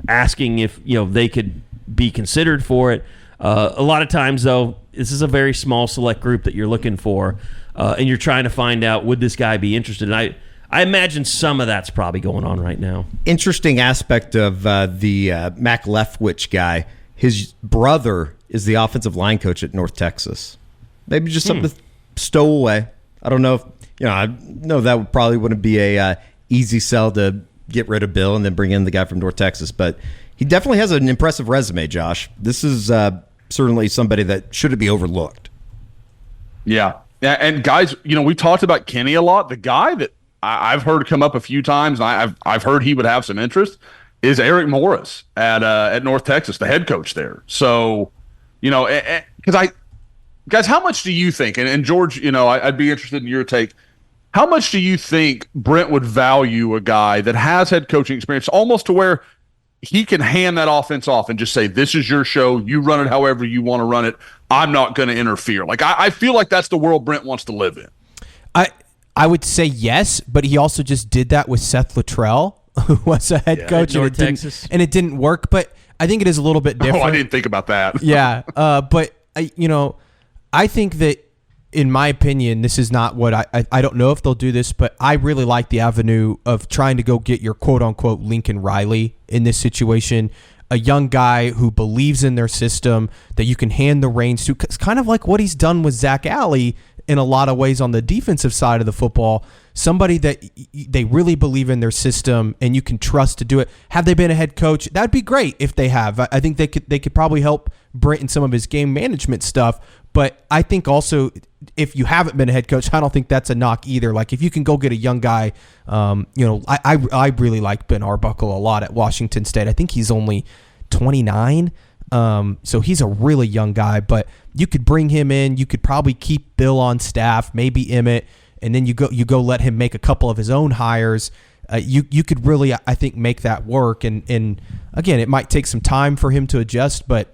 asking if they could be considered for it. A lot of times, though, this is a very small select group that you're looking for, and you're trying to find out, would this guy be interested? And I imagine some of that's probably going on right now. Interesting aspect of the Mac Leftwich guy. His brother is the offensive line coach at North Texas. Maybe just something to stow away. I don't know if I know that probably wouldn't be a easy sell to get rid of Bill and then bring in the guy from North Texas, but he definitely has an impressive resume, Josh. This is certainly somebody that shouldn't be overlooked. Yeah, and guys, we talked about Kenny a lot. The guy that I've heard come up a few times, and I've heard he would have some interest, is Eric Morris at North Texas, the head coach there. So, because guys, how much do you think? And George, I'd be interested in your take. How much do you think Brent would value a guy that has head coaching experience, almost to where he can hand that offense off and just say, "This is your show. You run it however you want to run it. I'm not going to interfere." Like I feel like that's the world Brent wants to live in. I would say yes, but he also just did that with Seth Luttrell, who was a head coach, and it didn't work. But I think it is a little bit different. Oh, I didn't think about that. Yeah, but I think that, in my opinion, this is not what I don't know if they'll do this, but I really like the avenue of trying to go get your quote-unquote Lincoln Riley in this situation, a young guy who believes in their system that you can hand the reins to. It's kind of like what he's done with Zach Alley in a lot of ways on the defensive side of the football, somebody that they really believe in their system and you can trust to do it. Have they been a head coach? That'd be great if they have. I think they could probably help Brent in some of his game management stuff. But I think also, if you haven't been a head coach, I don't think that's a knock either. Like, if you can go get a young guy, I really like Ben Arbuckle a lot at Washington State. I think he's only 29. So he's a really young guy, but you could bring him in. You could probably keep Bill on staff, maybe Emmett, and then you go let him make a couple of his own hires. You could really, I think, make that work. And again, it might take some time for him to adjust, but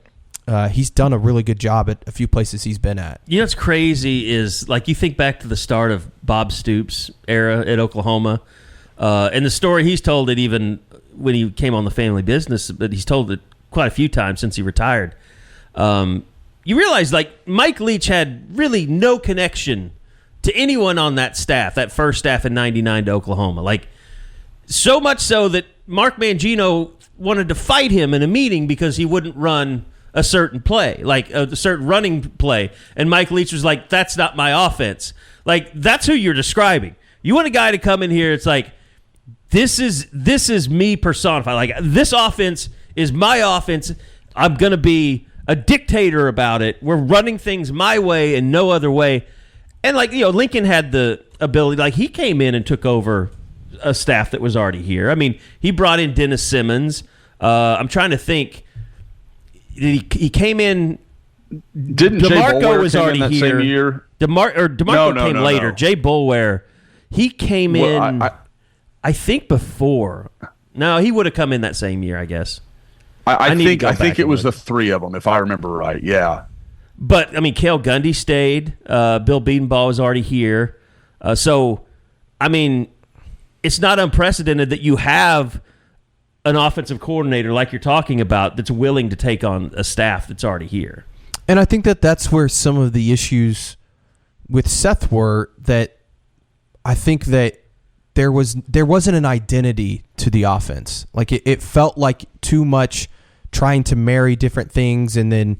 he's done a really good job at a few places he's been at. What's crazy is, like, you think back to the start of Bob Stoops' era at Oklahoma, and the story he's told it even when he came on the family business, but he's told it quite a few times since he retired. You realize, like, Mike Leach had really no connection to anyone on that staff, that first staff in '99 to Oklahoma. Like, so much so that Mark Mangino wanted to fight him in a meeting because he wouldn't run a certain play, like a certain running play. And Mike Leach was like, "That's not my offense." Like, that's who you're describing. You want a guy to come in here, it's like, this is me personified. Like, this offense is my offense. I'm going to be a dictator about it. We're running things my way and no other way. And, like, Lincoln had the ability, like, he came in and took over a staff that was already here. I mean, he brought in Dennis Simmons. I'm trying to think. he came in. Didn't Jay DeMarco Boulware was came already in that here. same year? DeMarco came later. No. Jay Boulware, he came in. I think before. No, he would have come in that same year, I guess. I think it was the three of them, if I remember right. Yeah. But I mean, Cale Gundy stayed. Bill Bedenbaugh was already here. So, I mean, it's not unprecedented that you have an offensive coordinator like you're talking about that's willing to take on a staff that's already here. And I think that that's where some of the issues with Seth were, that I think that there wasn't an identity to the offense. Like it felt like too much trying to marry different things, and then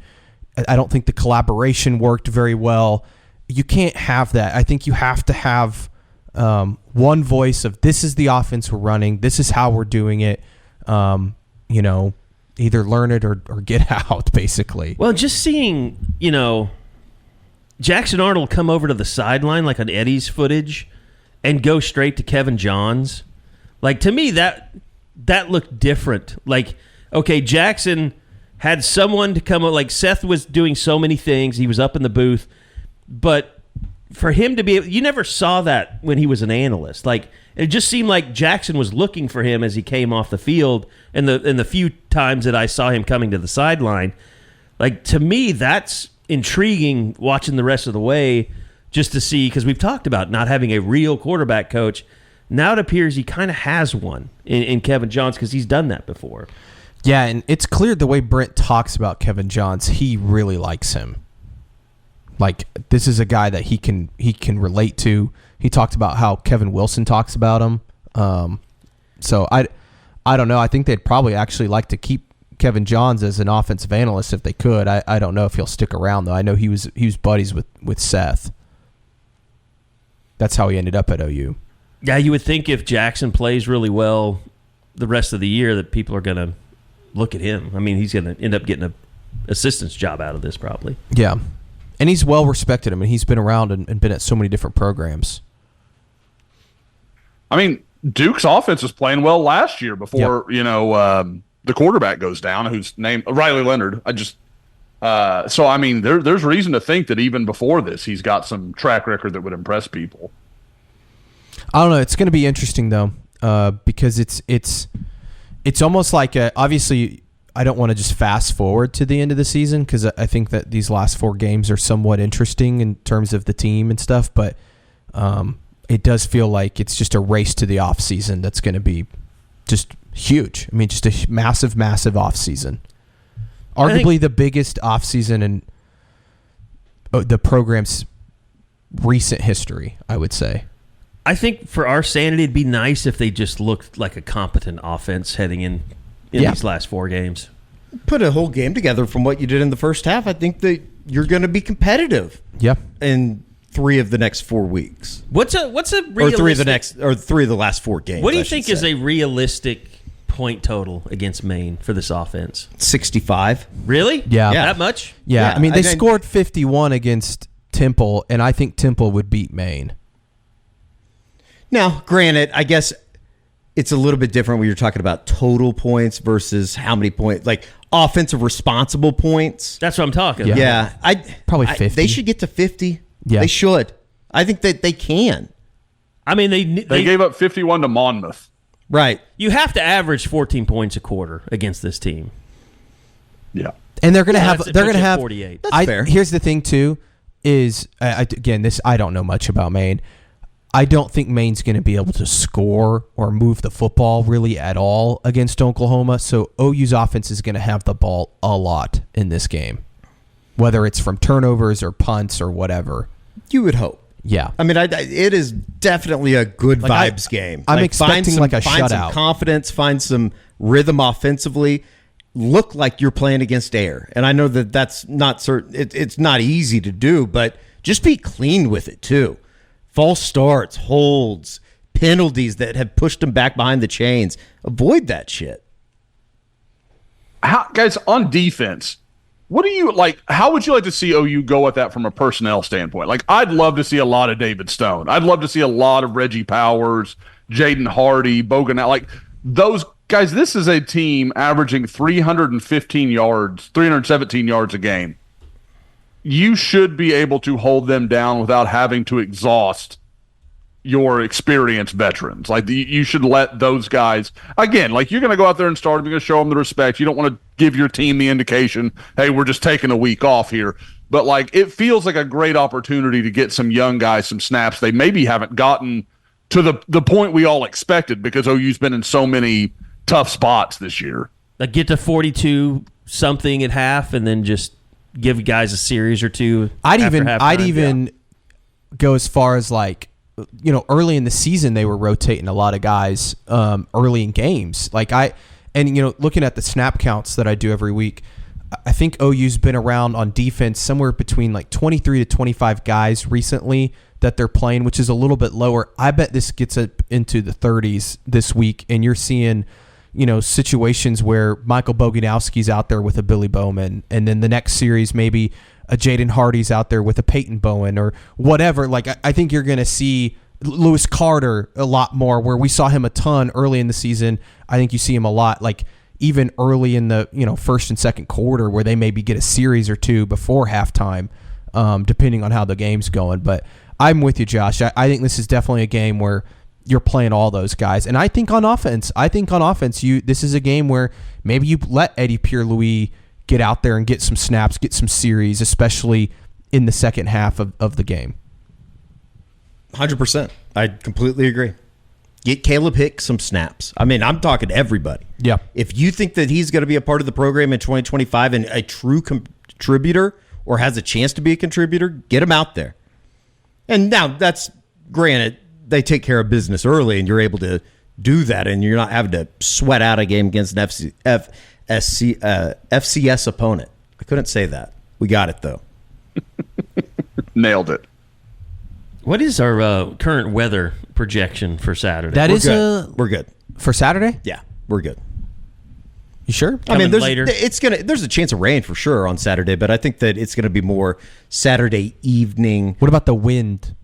I don't think the collaboration worked very well. You can't have that. I think you have to have one voice of, this is the offense we're running, this is how we're doing it. Either learn it or get out, basically. Well, just seeing, Jackson Arnold come over to the sideline like on Eddie's footage and go straight to Kevin Johns. Like, to me, that looked different. Like, okay, Jackson had someone to come up. Like, Seth was doing so many things. He was up in the booth. But for him to be, you never saw that when he was an analyst. Like, it just seemed like Jackson was looking for him as he came off the field. And the few times that I saw him coming to the sideline, like, to me, that's intriguing watching the rest of the way, just to see, because we've talked about not having a real quarterback coach. Now it appears he kind of has one in Kevin Johns, because he's done that before. Yeah, and it's clear the way Brent talks about Kevin Johns, he really likes him. Like, this is a guy that he can relate to. He talked about how Kevin Wilson talks about him. So I don't know. I think they'd probably actually like to keep Kevin Johns as an offensive analyst if they could. I don't know if he'll stick around, though. I know he was buddies with Seth. That's how he ended up at OU. Yeah, you would think if Jackson plays really well the rest of the year that people are going to look at him. I mean, he's going to end up getting an assistant's job out of this probably. Yeah. And he's well respected. I mean, he's been around and been at so many different programs. I mean, Duke's offense was playing well last year before, the quarterback goes down, whose name Riley Leonard. So I mean, there's reason to think that even before this, he's got some track record that would impress people. I don't know. It's going to be interesting though, because it's almost like obviously I don't want to just fast forward to the end of the season, because I think that these last 4 games are somewhat interesting in terms of the team and stuff, but it does feel like it's just a race to the off season that's going to be just huge. I mean, just a massive, massive off season. Arguably the biggest off season in the program's recent history, I would say. I think for our sanity, it'd be nice if they just looked like a competent offense heading in these last 4 games. Put a whole game together from what you did in the first half. I think that you're going to be competitive. Yeah. In 3 of the next 4 weeks. What's a realistic, or 3 of the last 4 games. What do you think is a realistic point total against Maine for this offense? 65. Really? Yeah. That much? Yeah. I mean, they scored 51 against Temple, and I think Temple would beat Maine. Now, granted, I guess it's a little bit different when you're talking about total points versus how many points, like offensive responsible points. That's what I'm talking about. Yeah. Probably 50. They should get to 50. Yeah. They should. I think that they can. I mean, they gave up 51 to Monmouth. Right. You have to average 14 points a quarter against this team. Yeah. And they're going to have 48. That's fair. Here's the thing too is I don't know much about Maine. I don't think Maine's going to be able to score or move the football really at all against Oklahoma. So OU's offense is going to have the ball a lot in this game, whether it's from turnovers or punts or whatever. You would hope. Yeah. I mean, it is definitely a good vibes game. I'm expecting a shutout. Find some confidence, find some rhythm offensively. Look like you're playing against air. And I know that that's not certain. It's not easy to do, but just be clean with it too. False starts, holds, penalties that have pushed them back behind the chains. Avoid that shit. Guys, on defense, what do you like? How would you like to see OU go at that from a personnel standpoint? Like, I'd love to see a lot of David Stone. I'd love to see a lot of Reggie Powers, Jaden Hardy, Bogan. Like, those guys, this is a team averaging 317 yards a game. You should be able to hold them down without having to exhaust your experienced veterans. Like, you should let those guys, again, like, you're going to go out there and start them. You're going to show them the respect. You don't want to give your team the indication, hey, we're just taking a week off here. But, like, it feels like a great opportunity to get some young guys some snaps they maybe haven't gotten to the point we all expected, because OU's been in so many tough spots this year. Like, get to 42-something at half and then just give guys a series or two. I'd even go as far as, like, early in the season they were rotating a lot of guys early in games. Looking at the snap counts that I do every week, I think OU's been around on defense somewhere between like 23 to 25 guys recently that they're playing, which is a little bit lower. I bet this gets up into the 30s this week, and you're seeing situations where Michael Boganowski's out there with a Billy Bowman, and then the next series maybe a Jaden Hardy's out there with a Peyton Bowen or whatever. Like, I think you're going to see Lewis Carter a lot more, where we saw him a ton early in the season. I think you see him a lot, like even early in the first and second quarter, where they maybe get a series or two before halftime, depending on how the game's going. But I'm with you, Josh. I think this is definitely a game where you're playing all those guys. And I think on offense, this is a game where maybe you let Eddie Pierre-Louis get out there and get some snaps, get some series, especially in the second half of the game. 100%. I completely agree. Get Caleb Hicks some snaps. I mean, I'm talking to everybody. Yeah. If you think that he's going to be a part of the program in 2025 and a true contributor or has a chance to be a contributor, get him out there. And now, that's granted, they take care of business early and you're able to do that, and you're not having to sweat out a game against an FCS opponent. I couldn't say that. We got it, though. Nailed it. What is our current weather projection for Saturday? We're good. For Saturday? Yeah, we're good. You sure? I mean, later. There's a chance of rain for sure on Saturday, but I think that it's going to be more Saturday evening. What about the wind?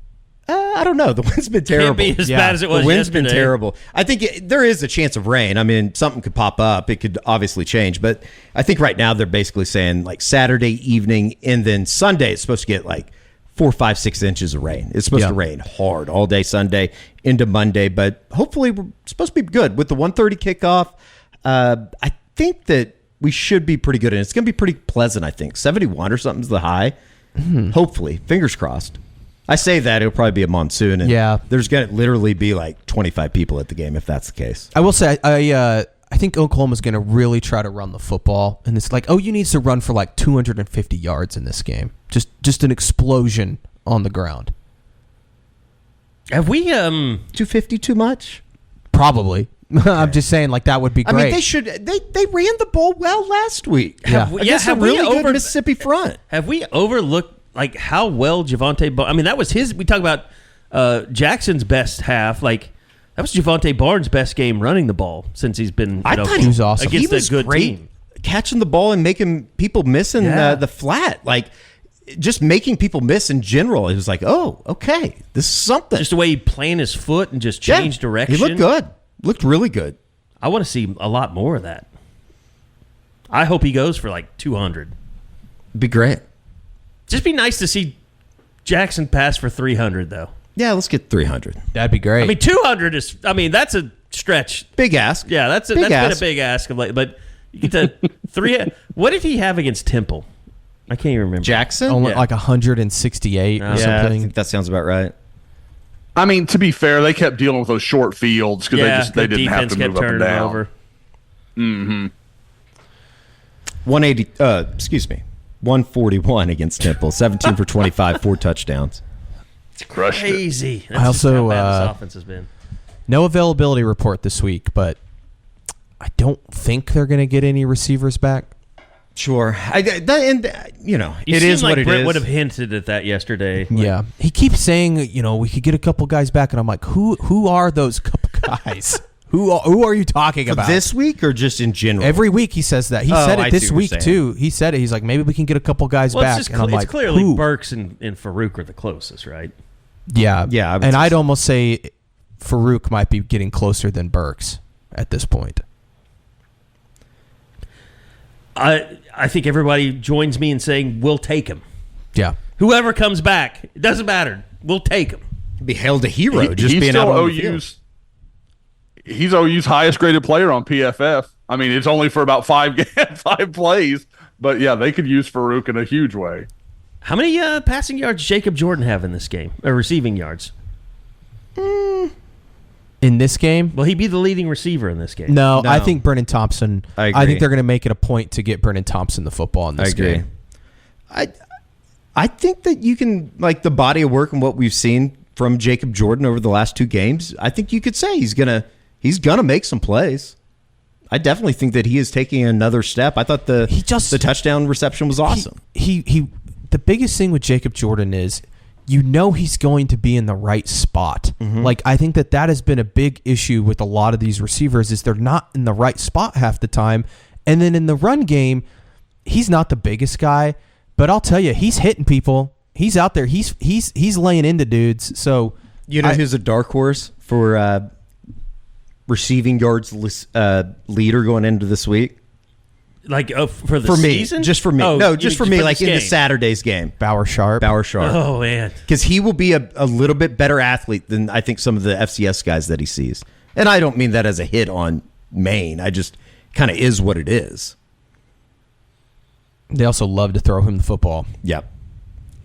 I don't know. The wind's been terrible. Can't be as bad as it was The wind's yesterday. been terrible. I think there is a chance of rain. I mean, something could pop up. It could obviously change. But I think right now they're basically saying like Saturday evening, and then Sunday it's supposed to get like 4, 5, 6 inches of rain. It's supposed to rain hard all day Sunday into Monday. But hopefully we're supposed to be good. With the 1:30 kickoff, I think that we should be pretty good. And it's going to be pretty pleasant, I think. 71 or something's the high. Hopefully. Fingers crossed. I say that it'll probably be a monsoon, and there's going to literally be like 25 people at the game if that's the case. I will say, I think Oklahoma's going to really try to run the football, and it's like, OU needs to run for like 250 yards in this game. Just an explosion on the ground. Have we 250 too much? Probably. Okay. I'm just saying, like, that would be great. I mean, they should. They ran the ball well last week. Have we good Mississippi front. Have we overlooked like how well Javonte Barnes? I mean, that was his. We talk about Jackson's best half. Like, that was Javonte Barnes' best game running the ball since he's been. I thought he was awesome. Against he was a good great team, catching the ball and making people miss in the flat. Like, just making people miss in general. It was like, oh, okay, this is something. Just the way he planted his foot and just changed direction. He looked good. Looked really good. I want to see a lot more of that. I hope he goes for like 200. Be great. Just be nice to see Jackson pass for 300, though. Yeah, let's get 300. That'd be great. I mean, 200 is. I mean, that's a stretch. Big ask. Yeah, that's been a big ask of late. But you get to 3. What did he have against Temple? I can't even remember. Jackson? Only like 168 or I something. think that sounds about right. I mean, to be fair, they kept dealing with those short fields because they didn't have to move up and down. Over. 180. 141 against Temple. 17 for 25, 4 touchdowns. It's crazy. That's I also just how bad this offense has been. No availability report this week, but I don't think they're going to get any receivers back. Sure. It is like what it Brent is. would have hinted at that yesterday. Yeah. He keeps saying, we could get a couple guys back, and I'm like, who are those couple guys? Who are you talking about? This week or just in general? Every week he says that. He said it this week too. He said it. He's like, maybe we can get a couple guys back. It's, and I'm it's like, clearly who? Burks and Farouk are the closest, right? Yeah. Yeah. And I'd almost say Farouk might be getting closer than Burks at this point. I think everybody joins me in saying we'll take him. Yeah. Whoever comes back, it doesn't matter. We'll take him. Be hailed a hero just he's being still out on the field. He's OU's highest graded player on PFF. I mean, it's only for about 5 plays, but yeah, they could use Farouk in a huge way. How many passing yards Jacob Jordan have in this game? Or receiving yards? In this game? Will he be the leading receiver in this game? No. I think Brennan Thompson. I agree. I think they're going to make it a point to get Brennan Thompson the football in this game. I think that you can, like, the body of work and what we've seen from Jacob Jordan over the last 2 games, I think you could say he's gonna make some plays. I definitely think that he is taking another step. I thought the touchdown reception was awesome. He the biggest thing with Jacob Jordan is he's going to be in the right spot. Mm-hmm. Like, I think that has been a big issue with a lot of these receivers is they're not in the right spot half the time. And then in the run game, he's not the biggest guy, but I'll tell you, he's hitting people. He's out there. He's laying into dudes. So who's a dark horse for receiving yards leader going into this week? Like for the season? Just for me. Oh, no, just for me, like in the game. Saturday's game. Bauer Sharp. Oh, man. Because he will be a little bit better athlete than I think some of the FCS guys that he sees. And I don't mean that as a hit on Maine. I just kind of is what it is. They also love to throw him the football. Yep.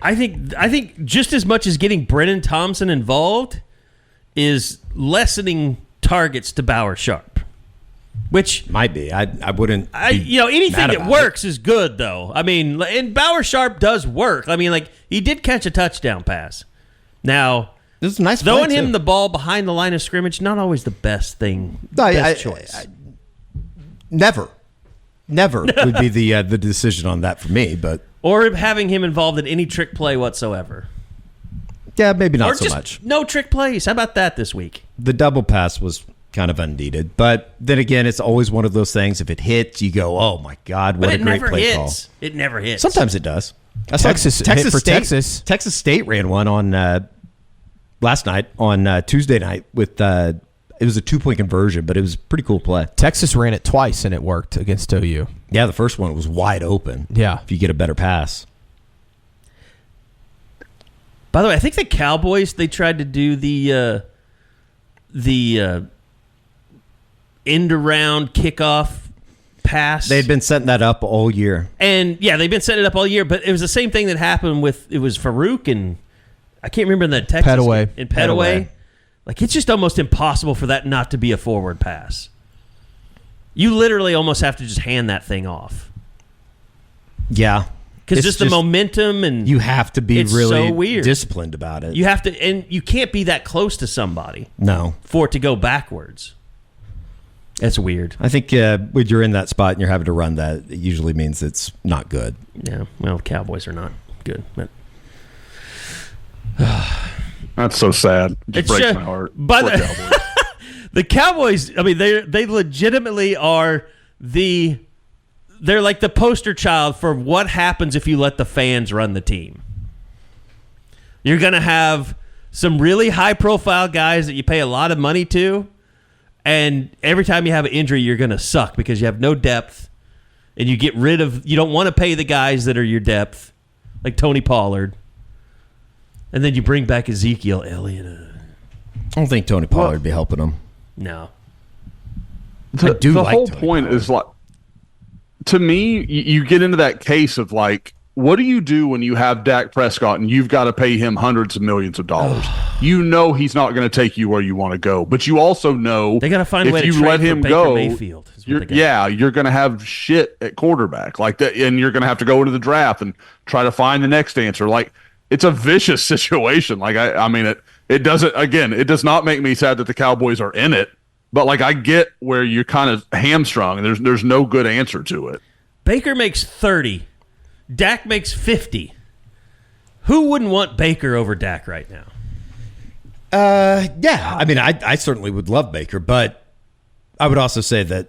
I think just as much as getting Brennan Thompson involved is lessening targets to Bauer Sharp, which might be. I wouldn't. Anything that works is good, though. I mean, and Bauer Sharp does work. I mean, like, he did catch a touchdown pass. Now, this is a nice throwing play, him too. the ball behind the line of scrimmage, not always the best thing. Choice. Never would be the decision on that for me, but. Or having him involved in any trick play whatsoever. Yeah, maybe not or so just much. No trick plays. How about that this week? The double pass was kind of unneeded. But then again, it's always one of those things. If it hits, you go, oh, my God, what a great play call. It never hits. Sometimes it does. Texas State ran one on last night, on Tuesday night, with it was a 2-point conversion, but it was a pretty cool play. Texas ran it twice, and it worked against OU. Yeah, the first one was wide open. Yeah. If you get a better pass. By the way, I think the Cowboys, they tried to do the end-around kickoff pass. They'd been setting that up all year. And, yeah, they've been setting it up all year, but it was the same thing that happened with, it was Farouk and, I can't remember in the Texas. Petaway. In Petaway. Like, it's just almost impossible for that not to be a forward pass. You literally almost have to just hand that thing off. Yeah. Because just the momentum and you have to be it's really so weird. disciplined about it. You have to, and you can't be that close to somebody. No. For it to go backwards. That's weird. I think when you're in that spot and you're having to run that, it usually means it's not good. Yeah. Well, Cowboys are not good. But that's so sad. It breaks my heart. But the Cowboys, I mean, they legitimately are they're like the poster child for what happens if you let the fans run the team. You're going to have some really high-profile guys that you pay a lot of money to, and every time you have an injury, you're going to suck because you have no depth, and you don't want to pay the guys that are your depth, like Tony Pollard, and then you bring back Ezekiel Elliott. I don't think Tony Pollard would be helping them. No. The whole point is, like, to me, you get into that case of, like, what do you do when you have Dak Prescott and you've got to pay him hundreds of millions of dollars? You know he's not going to take you where you want to go, but you also know they got to find a way if to you trade let for him Baker go, Mayfield. You're going to have shit at quarterback like that, and you're going to have to go into the draft and try to find the next answer. Like, it's a vicious situation. Like, I mean, it doesn't. Again, it does not make me sad that the Cowboys are in it. But, like, I get where you're kind of hamstrung, and there's no good answer to it. Baker makes 30. Dak makes 50. Who wouldn't want Baker over Dak right now? Yeah. I mean, I certainly would love Baker, but I would also say that,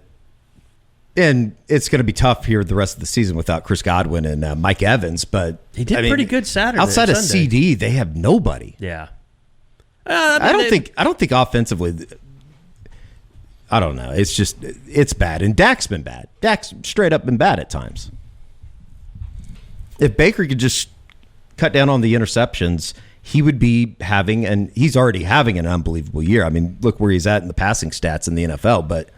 and it's going to be tough here the rest of the season without Chris Godwin and Mike Evans, but he did pretty good Saturday. Outside of CD, they have nobody. Yeah. I don't think offensively. I don't know. It's bad. And Dak's been bad. Dak's straight up been bad at times. If Baker could just cut down on the interceptions, he would be having, and he's already having, an unbelievable year. I mean, look where he's at in the passing stats in the NFL, but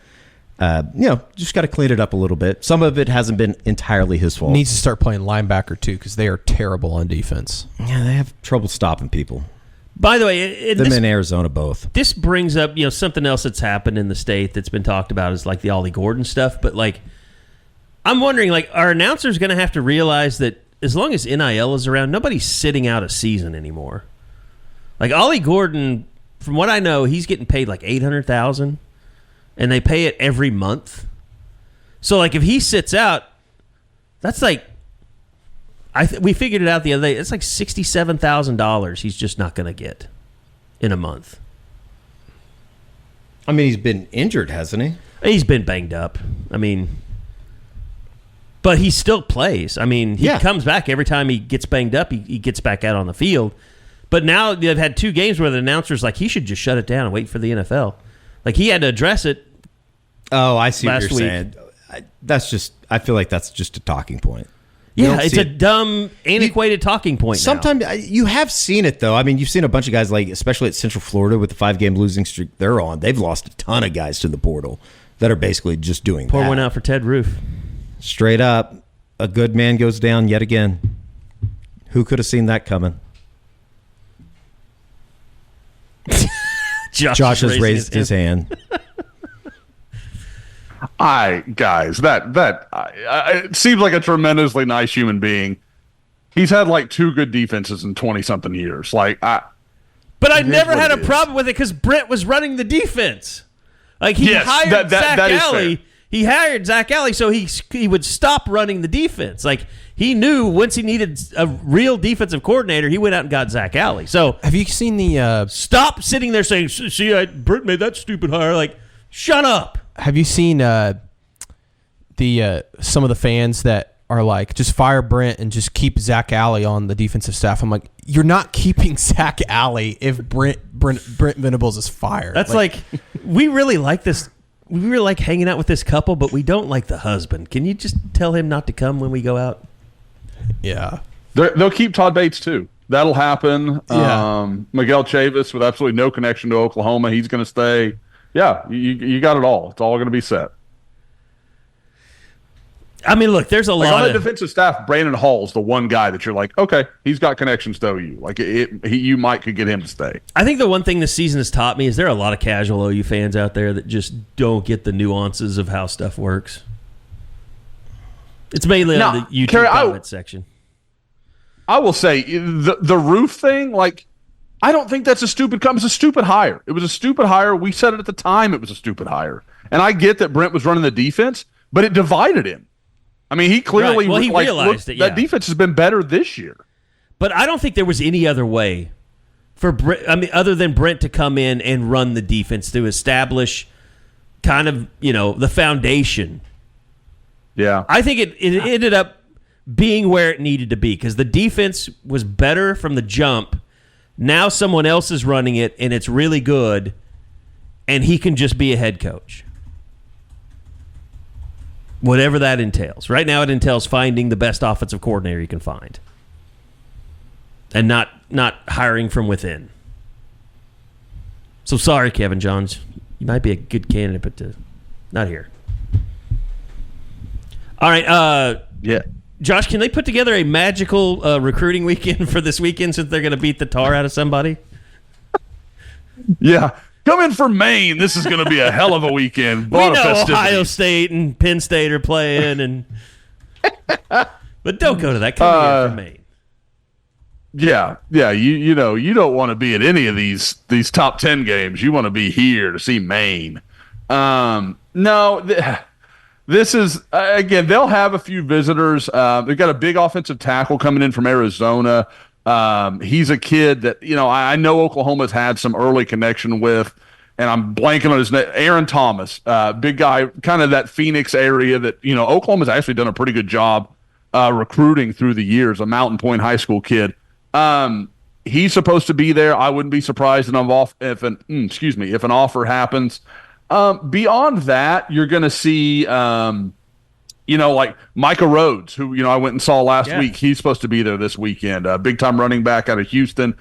just got to clean it up a little bit. Some of it hasn't been entirely his fault. Needs to start playing linebacker too, because they are terrible on defense. Yeah, they have trouble stopping people. By the way, them in Arizona both. This brings up something else that's happened in the state that's been talked about is like the Ollie Gordon stuff. But like, I'm wondering, like, are announcers going to have to realize that as long as NIL is around, nobody's sitting out a season anymore. Like Ollie Gordon, from what I know, he's getting paid like $800,000, and they pay it every month. So like, if he sits out, that's like. We figured it out the other day. It's like $67,000 he's just not going to get in a month. I mean, he's been injured, hasn't he? He's been banged up. I mean, but he still plays. I mean, he comes back every time he gets banged up. He gets back out on the field. But now they've had 2 games where the announcer's like, he should just shut it down and wait for the NFL. Like, he had to address it. Oh, I see what you're saying. I feel like that's just a talking point. Yeah, it's a dumb, antiquated talking point Sometimes you have seen it, though. I mean, you've seen a bunch of guys, like especially at Central Florida with the 5-game losing streak they're on. They've lost a ton of guys to the portal that are basically just doing Pour that. one out for Ted Roof. Straight up, a good man goes down yet again. Who could have seen that coming? Josh has raised his hand. Guys, it seems like a tremendously nice human being. He's had like 2 good defenses in 20-something years. But I never had a problem with it because Brent was running the defense. Like he hired Zach Alley. He hired Zach Alley so he would stop running the defense. Like he knew once he needed a real defensive coordinator, he went out and got Zach Alley. So have you seen the stop sitting there saying, "See, Brent made that stupid hire." Like, shut up. Have you seen some of the fans that are like, just fire Brent and just keep Zach Alley on the defensive staff? I'm like, you're not keeping Zach Alley if Brent Venables is fired. That's like we really like this. We really like hanging out with this couple, but we don't like the husband. Can you just tell him not to come when we go out? Yeah. They'll keep Todd Bates, too. That'll happen. Yeah. Miguel Chavis, with absolutely no connection to Oklahoma, he's going to stay. Yeah, you got it all. It's all going to be set. I mean, look, there's a lot on the of defensive staff. Brandon Hall's the one guy that you're like, okay, he's got connections to OU. Like you could get him to stay. I think the one thing this season has taught me is there are a lot of casual OU fans out there that just don't get the nuances of how stuff works. It's mainly on the YouTube comment section. I will say the roof thing, like. I don't think that's a stupid. It was a stupid hire. It was a stupid hire. We said it at the time. It was a stupid hire. And I get that Brent was running the defense, but it divided him. I mean, he clearly he realized that defense has been better this year. But I don't think there was any other way for Brent. I mean, other than Brent to come in and run the defense to establish kind of the foundation. Yeah, I think it ended up being where it needed to be because the defense was better from the jump. Now someone else is running it, and it's really good, and he can just be a head coach. Whatever that entails. Right now it entails finding the best offensive coordinator you can find and not hiring from within. So sorry, Kevin Johns. You might be a good candidate, but not here. All right. Yeah. Josh, can they put together a magical recruiting weekend for this weekend since they're going to beat the tar out of somebody? Yeah. Come in for Maine. This is going to be a hell of a weekend. We know Ohio State and Penn State are playing, but don't go to that. Come in for Maine. Yeah. You don't want to be at any of these top 10 games. You want to be here to see Maine. This is, again, they'll have a few visitors. They've got a big offensive tackle coming in from Arizona. He's a kid that, I know Oklahoma's had some early connection with, and I'm blanking on his name. Aaron Thomas, big guy, kind of that Phoenix area that, Oklahoma's actually done a pretty good job recruiting through the years, a Mountain Point High School kid. He's supposed to be there. I wouldn't be surprised if an offer happens. Beyond that, you're going to see, like Micah Rhodes, who, I went and saw last week. He's supposed to be there this weekend. Big-time running back out of Houston.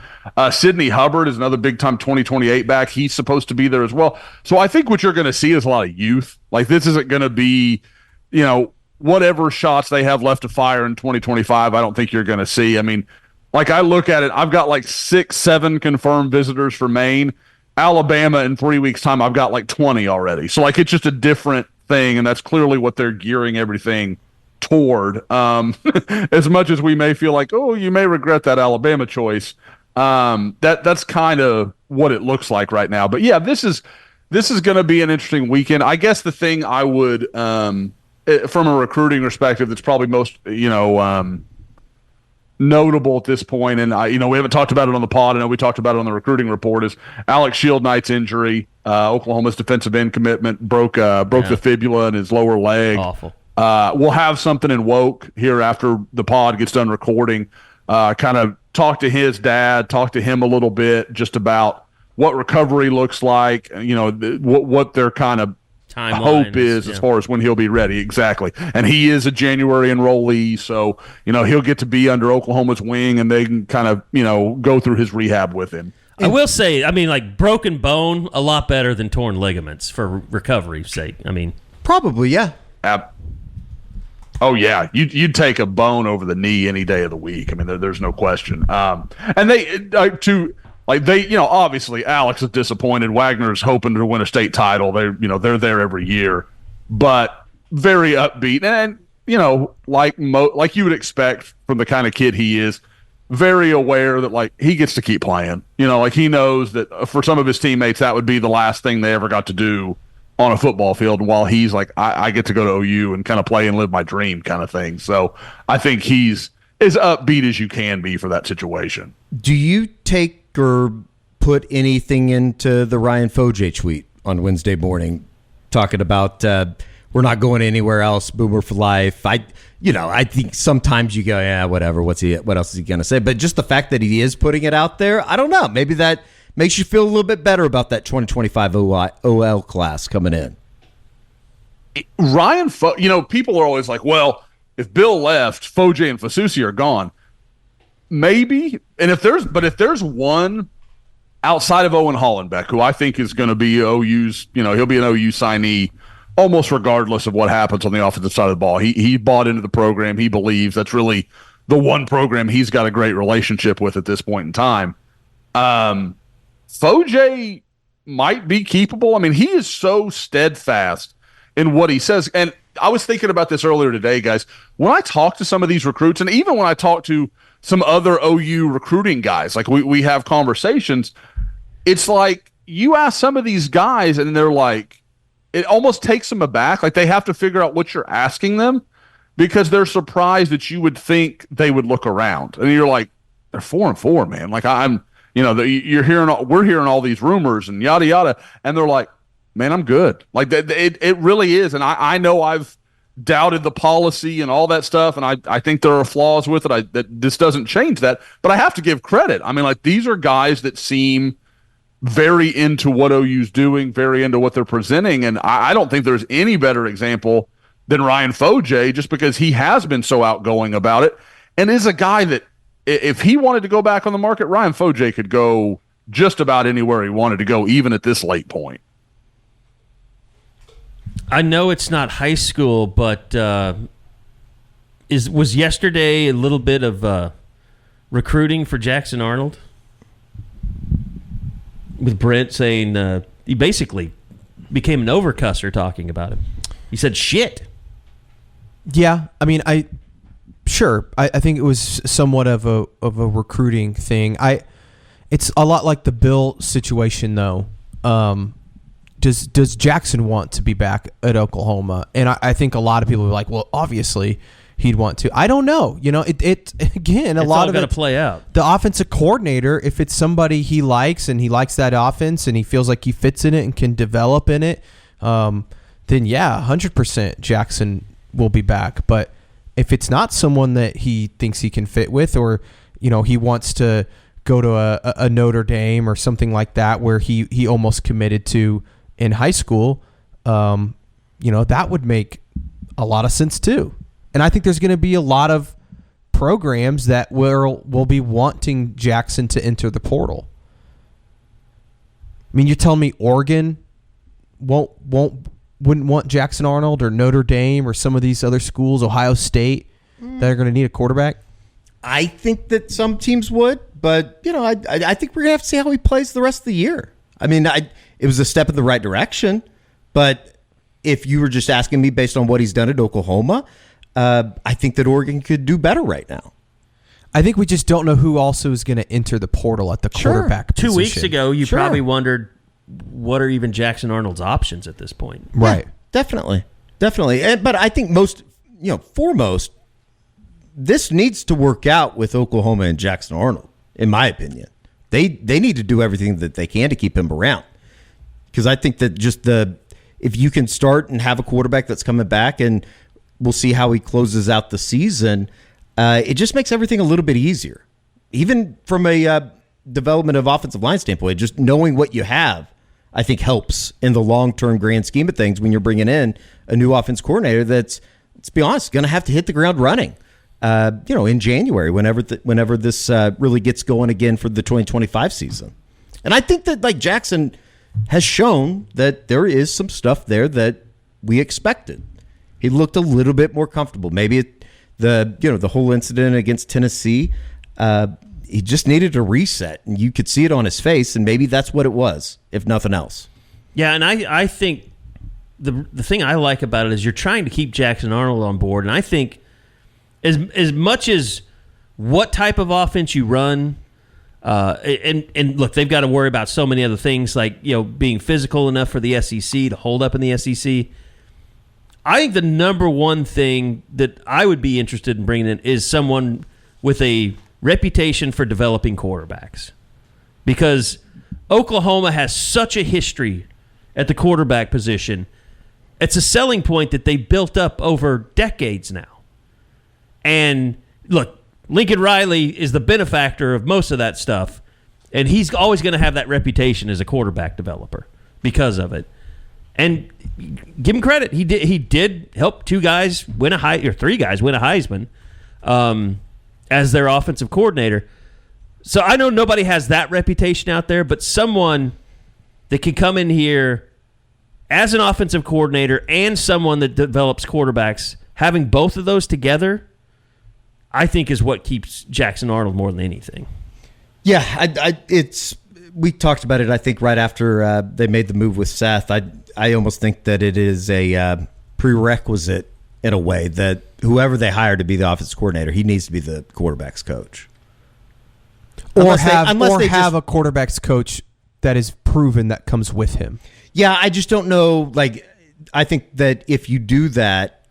Sidney Hubbard is another big-time 2028 back. He's supposed to be there as well. So I think what you're going to see is a lot of youth. Like, this isn't going to be, whatever shots they have left to fire in 2025, I don't think you're going to see. I mean, like, I look at it, I've got like 6-7 confirmed visitors for Maine. Alabama in 3 weeks' time, I've got like 20 already. So, like, it's just a different thing, and that's clearly what they're gearing everything toward. As much as we may feel like, oh, you may regret that Alabama choice, that's kind of what it looks like right now. But yeah, this is going to be an interesting weekend. I guess the thing I would, from a recruiting perspective, that's probably most notable at this point, and we haven't talked about it on the pod. I know we talked about it on the recruiting report. Is Alex Shield Knight's injury? Oklahoma's defensive end commitment broke the fibula in his lower leg. Awful. We'll have something in Woke here after the pod gets done recording. Kind of talk to his dad, talk to him a little bit just about what recovery looks like. What their kind of hope is as far as when he'll be ready. Exactly. And he is a January enrollee, so he'll get to be under Oklahoma's wing, and they can kind of go through his rehab with him. I will say, like, broken bone, a lot better than torn ligaments for recovery's sake. Probably, yeah. Oh yeah, you'd take a bone over the knee any day of the week. There's no question. And they obviously Alex is disappointed. Wagner's hoping to win a state title. They're there every year, but very upbeat and like you would expect from the kind of kid he is. Very aware that, like, he gets to keep playing. Like, he knows that for some of his teammates, that would be the last thing they ever got to do on a football field, while he's like, I get to go to OU and kind of play and live my dream kind of thing. So I think he's as upbeat as you can be for that situation. Do you take or put anything into the Ryan Foje tweet on Wednesday morning talking about we're not going anywhere else, Boomer for life? I think sometimes you go, yeah, whatever. What else is he going to say? But just the fact that he is putting it out there, I don't know. Maybe that makes you feel a little bit better about that 2025 OL class coming in. Ryan, people are always like, well, if Bill left, Foje and Fasusi are gone. Maybe. And if there's one outside of Owen Hollenbeck, who I think is going to be OU's, he'll be an OU signee almost regardless of what happens on the offensive side of the ball. He bought into the program. He believes that's really the one program he's got a great relationship with at this point in time. Foje might be keepable. He is so steadfast in what he says. And I was thinking about this earlier today, guys. When I talk to some of these recruits, and even when I talk to some other OU recruiting guys, like we have conversations, it's like you ask some of these guys and they're like, it almost takes them aback. Like, they have to figure out what you're asking them because they're surprised that you would think they would look around. And you're like, they're 4-4, man. Like, we're hearing all these rumors and yada, yada. And they're like, man, I'm good. Like, it really is. And I know I've doubted the policy and all that stuff. And I think there are flaws with it. This doesn't change that, but I have to give credit. These are guys that seem very into what OU's doing, very into what they're presenting. And I don't think there's any better example than Ryan Foje, just because he has been so outgoing about it and is a guy that if he wanted to go back on the market, Ryan Foje could go just about anywhere he wanted to go, even at this late point. I know it's not high school, but was yesterday a little bit of recruiting for Jackson Arnold? With Brent saying he basically became an overcusser talking about him. He said shit. Yeah, I think it was somewhat of a recruiting thing. It's a lot like the Bill situation though. Does Jackson want to be back at Oklahoma? And I think a lot of people are like, well, obviously he'd want to. I don't know. It's a lot of it to play out. The offensive coordinator, if it's somebody he likes and he likes that offense and he feels like he fits in it and can develop in it, then yeah, 100% Jackson will be back. But if it's not someone that he thinks he can fit with, or he wants to go to a Notre Dame or something like that, where he almost committed to in high school, that would make a lot of sense too. And I think there's going to be a lot of programs that will be wanting Jackson to enter the portal. I mean, you're telling me Oregon wouldn't want Jackson Arnold, or Notre Dame, or some of these other schools, Ohio State, that are going to need a quarterback? I think that some teams would, but I think we're gonna have to see how he plays the rest of the year. I mean, it was a step in the right direction, but if you were just asking me based on what he's done at Oklahoma, I think that Oregon could do better right now. I think we just don't know who also is going to enter the portal at the quarterback position. 2 weeks ago, you probably wondered, what are even Jackson Arnold's options at this point? Right. Yeah, definitely. But I think foremost, this needs to work out with Oklahoma and Jackson Arnold, in my opinion. They need to do everything that they can to keep him around. Because I think that if you can start and have a quarterback that's coming back, and we'll see how he closes out the season, it just makes everything a little bit easier. Even from a development of offensive line standpoint, just knowing what you have, I think helps in the long-term grand scheme of things when you're bringing in a new offense coordinator that's, let's be honest, going to have to hit the ground running. In January, whenever this really gets going again for the 2025 season. And I think that Jackson has shown that there is some stuff there that we expected. He looked a little bit more comfortable. Maybe the whole incident against Tennessee, he just needed a reset, and you could see it on his face, and maybe that's what it was, if nothing else. Yeah, and I think the thing I like about it is you're trying to keep Jackson Arnold on board, and I think as much as what type of offense you run, and look, they've got to worry about so many other things, like being physical enough for the SEC to hold up in the SEC. I think the number one thing that I would be interested in bringing in is someone with a reputation for developing quarterbacks, because Oklahoma has such a history at the quarterback position. It's a selling point that they built up over decades now. And look, Lincoln Riley is the benefactor of most of that stuff, and he's always going to have that reputation as a quarterback developer because of it. And give him credit; he did help three guys win a Heisman as their offensive coordinator. So I know nobody has that reputation out there, but someone that can come in here as an offensive coordinator and someone that develops quarterbacks, having both of those together, I think is what keeps Jackson Arnold more than anything. Yeah, we talked about it, I think, right after they made the move with Seth. I almost think that it is a prerequisite in a way that whoever they hire to be the offensive coordinator, he needs to be the quarterback's coach. Or have a quarterback's coach that is proven that comes with him. Yeah, I just don't know. I think that if you do that,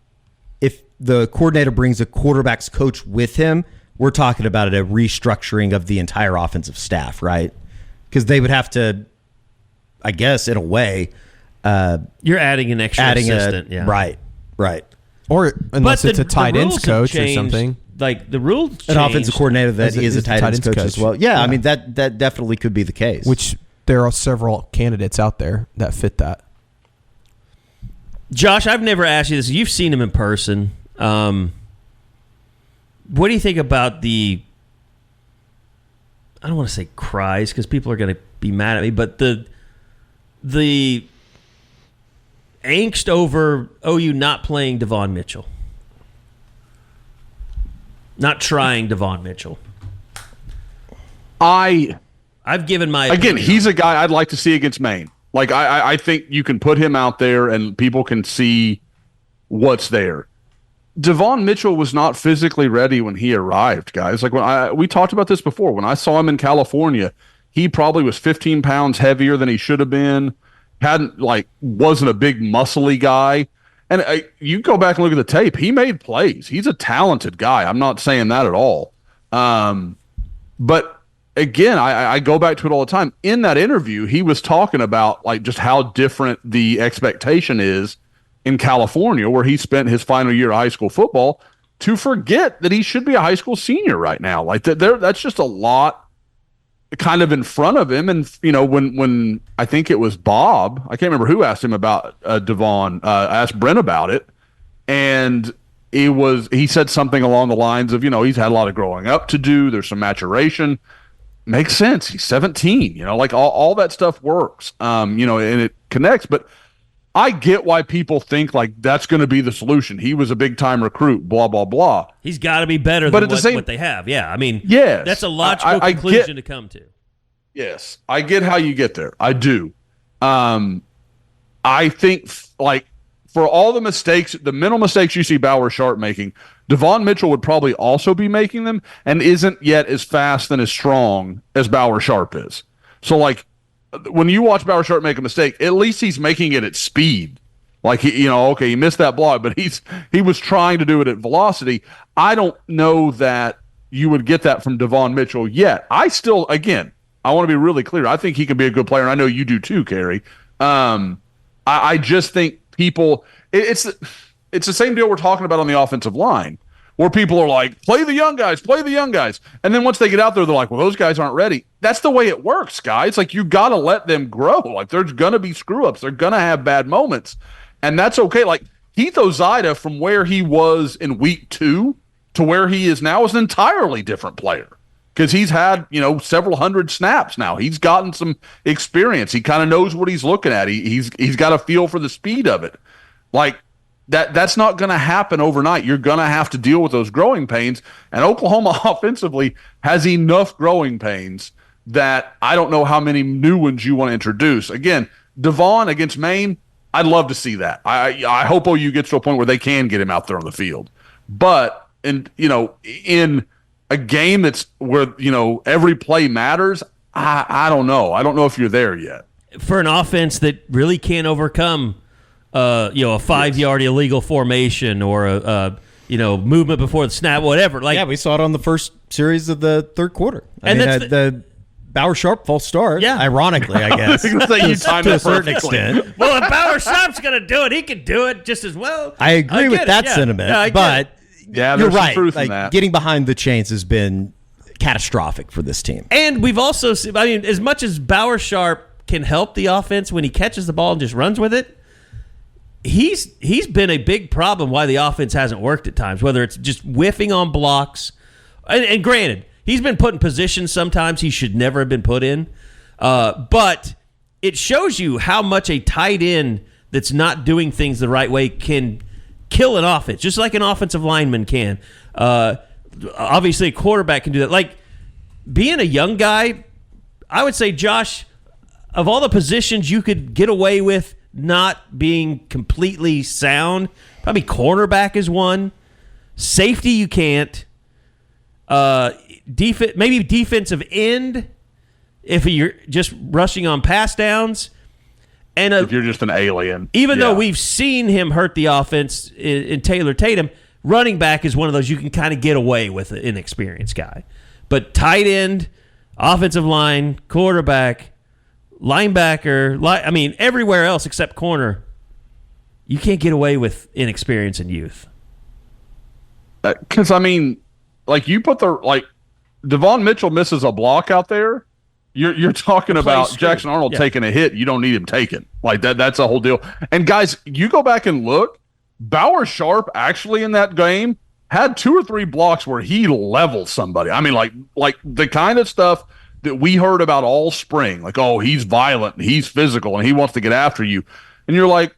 if the coordinator brings a quarterback's coach with him, we're talking about a restructuring of the entire offensive staff, right? Because they would have to, I guess, in a way, you're adding an extra assistant. Yeah. Right. Or unless it's a tight ends coach or something. Like the rules changed. An offensive coordinator that is a tight ends coach as well. Yeah, I mean, that definitely could be the case. Which there are several candidates out there that fit that. Josh, I've never asked you this. You've seen him in person. What do you think about the, I don't want to say cries because people are going to be mad at me, but the angst over OU not playing Davon Mitchell? Not trying Davon Mitchell. I've given my opinion. Again, he's a guy I'd like to see against Maine. Like, I think you can put him out there and people can see what's there. Davon Mitchell was not physically ready when he arrived, guys. Like, we talked about this before. When I saw him in California, he probably was 15 pounds heavier than he should have been. Wasn't a big muscly guy. And you go back and look at the tape. He made plays. He's a talented guy. I'm not saying that at all. But again, I go back to it all the time. In that interview, he was talking about just how different the expectation is in California, where he spent his final year of high school football, to forget that he should be a high school senior right now. That's just a lot kind of in front of him. And, when I think it was Bob, I can't remember who asked him about Davon, asked Brent about it. And he said something along the lines of, he's had a lot of growing up to do. There's some maturation. Makes sense. He's 17, like all that stuff works, and it connects. But I get why people think like that's going to be the solution. He was a big time recruit, blah, blah, blah. He's got to be better than what they have. Yeah. I mean, yes, that's a logical conclusion to come to. Yes. I get how you get there. I do. I think like for all the mistakes, the mental mistakes you see Bauer Sharp making, Davon Mitchell would probably also be making them and isn't yet as fast and as strong as Bauer Sharp is. So like, when you watch Bauer Sharp make a mistake, at least he's making it at speed. Like, he missed that block, but he was trying to do it at velocity. I don't know that you would get that from Davon Mitchell yet. I want to be really clear. I think he can be a good player, and I know you do too, Carrie. I just think people it's the same deal we're talking about on the offensive line, where people are like, play the young guys. And then once they get out there, they're like, well, those guys aren't ready. That's the way it works, guys. Like, you got to let them grow. Like, there's going to be screw-ups. They're going to have bad moments. And that's okay. Like, Heath Ozida, from where he was in week 2 to where he is now, is an entirely different player. Because he's had, several hundred snaps now. He's gotten some experience. He kind of knows what he's looking at. He's got a feel for the speed of it. Like, that's not going to happen overnight. You're going to have to deal with those growing pains. And Oklahoma offensively has enough growing pains that I don't know how many new ones you want to introduce. Again, Davon against Maine, I'd love to see that. I hope OU gets to a point where they can get him out there on the field. But in a game that's where every play matters, I don't know. I don't know if you're there yet. For an offense that really can't overcome a 5-yard illegal formation or a movement before the snap, whatever. Like, yeah, we saw it on the first series of the third quarter. The Bauer Sharp false start. Yeah, ironically, I guess to a certain extent. Well, if Bauer Sharp's going to do it, he can do it just as well. I agree with that sentiment, but you're right. Truth in that. Getting behind the chains has been catastrophic for this team. And we've also seen, as much as Bauer Sharp can help the offense when he catches the ball and just runs with it, he's been a big problem why the offense hasn't worked at times, whether it's just whiffing on blocks. And granted, he's been put in positions sometimes he should never have been put in. But it shows you how much a tight end that's not doing things the right way can kill an offense, just like an offensive lineman can. Obviously, a quarterback can do that. Like, being a young guy, I would say, Josh, of all the positions you could get away with not being completely sound, probably cornerback is one. Safety, you can't. Maybe defensive end if you're just rushing on pass downs. And if you're just an alien. Even though we've seen him hurt the offense in Taylor Tatum, running back is one of those you can kind of get away with an inexperienced guy. But tight end, offensive line, quarterback, linebacker, everywhere else except corner, you can't get away with inexperience and youth. Because, you put Davon Mitchell misses a block out there, you're talking about Jackson Arnold taking a hit. You don't need him taking. Like, that's a whole deal. And, guys, you go back and look, Bauer Sharp actually in that game had 2 or 3 blocks where he leveled somebody. Like the kind of stuff that we heard about all spring, like, oh, he's violent, and he's physical, and he wants to get after you. And you're like,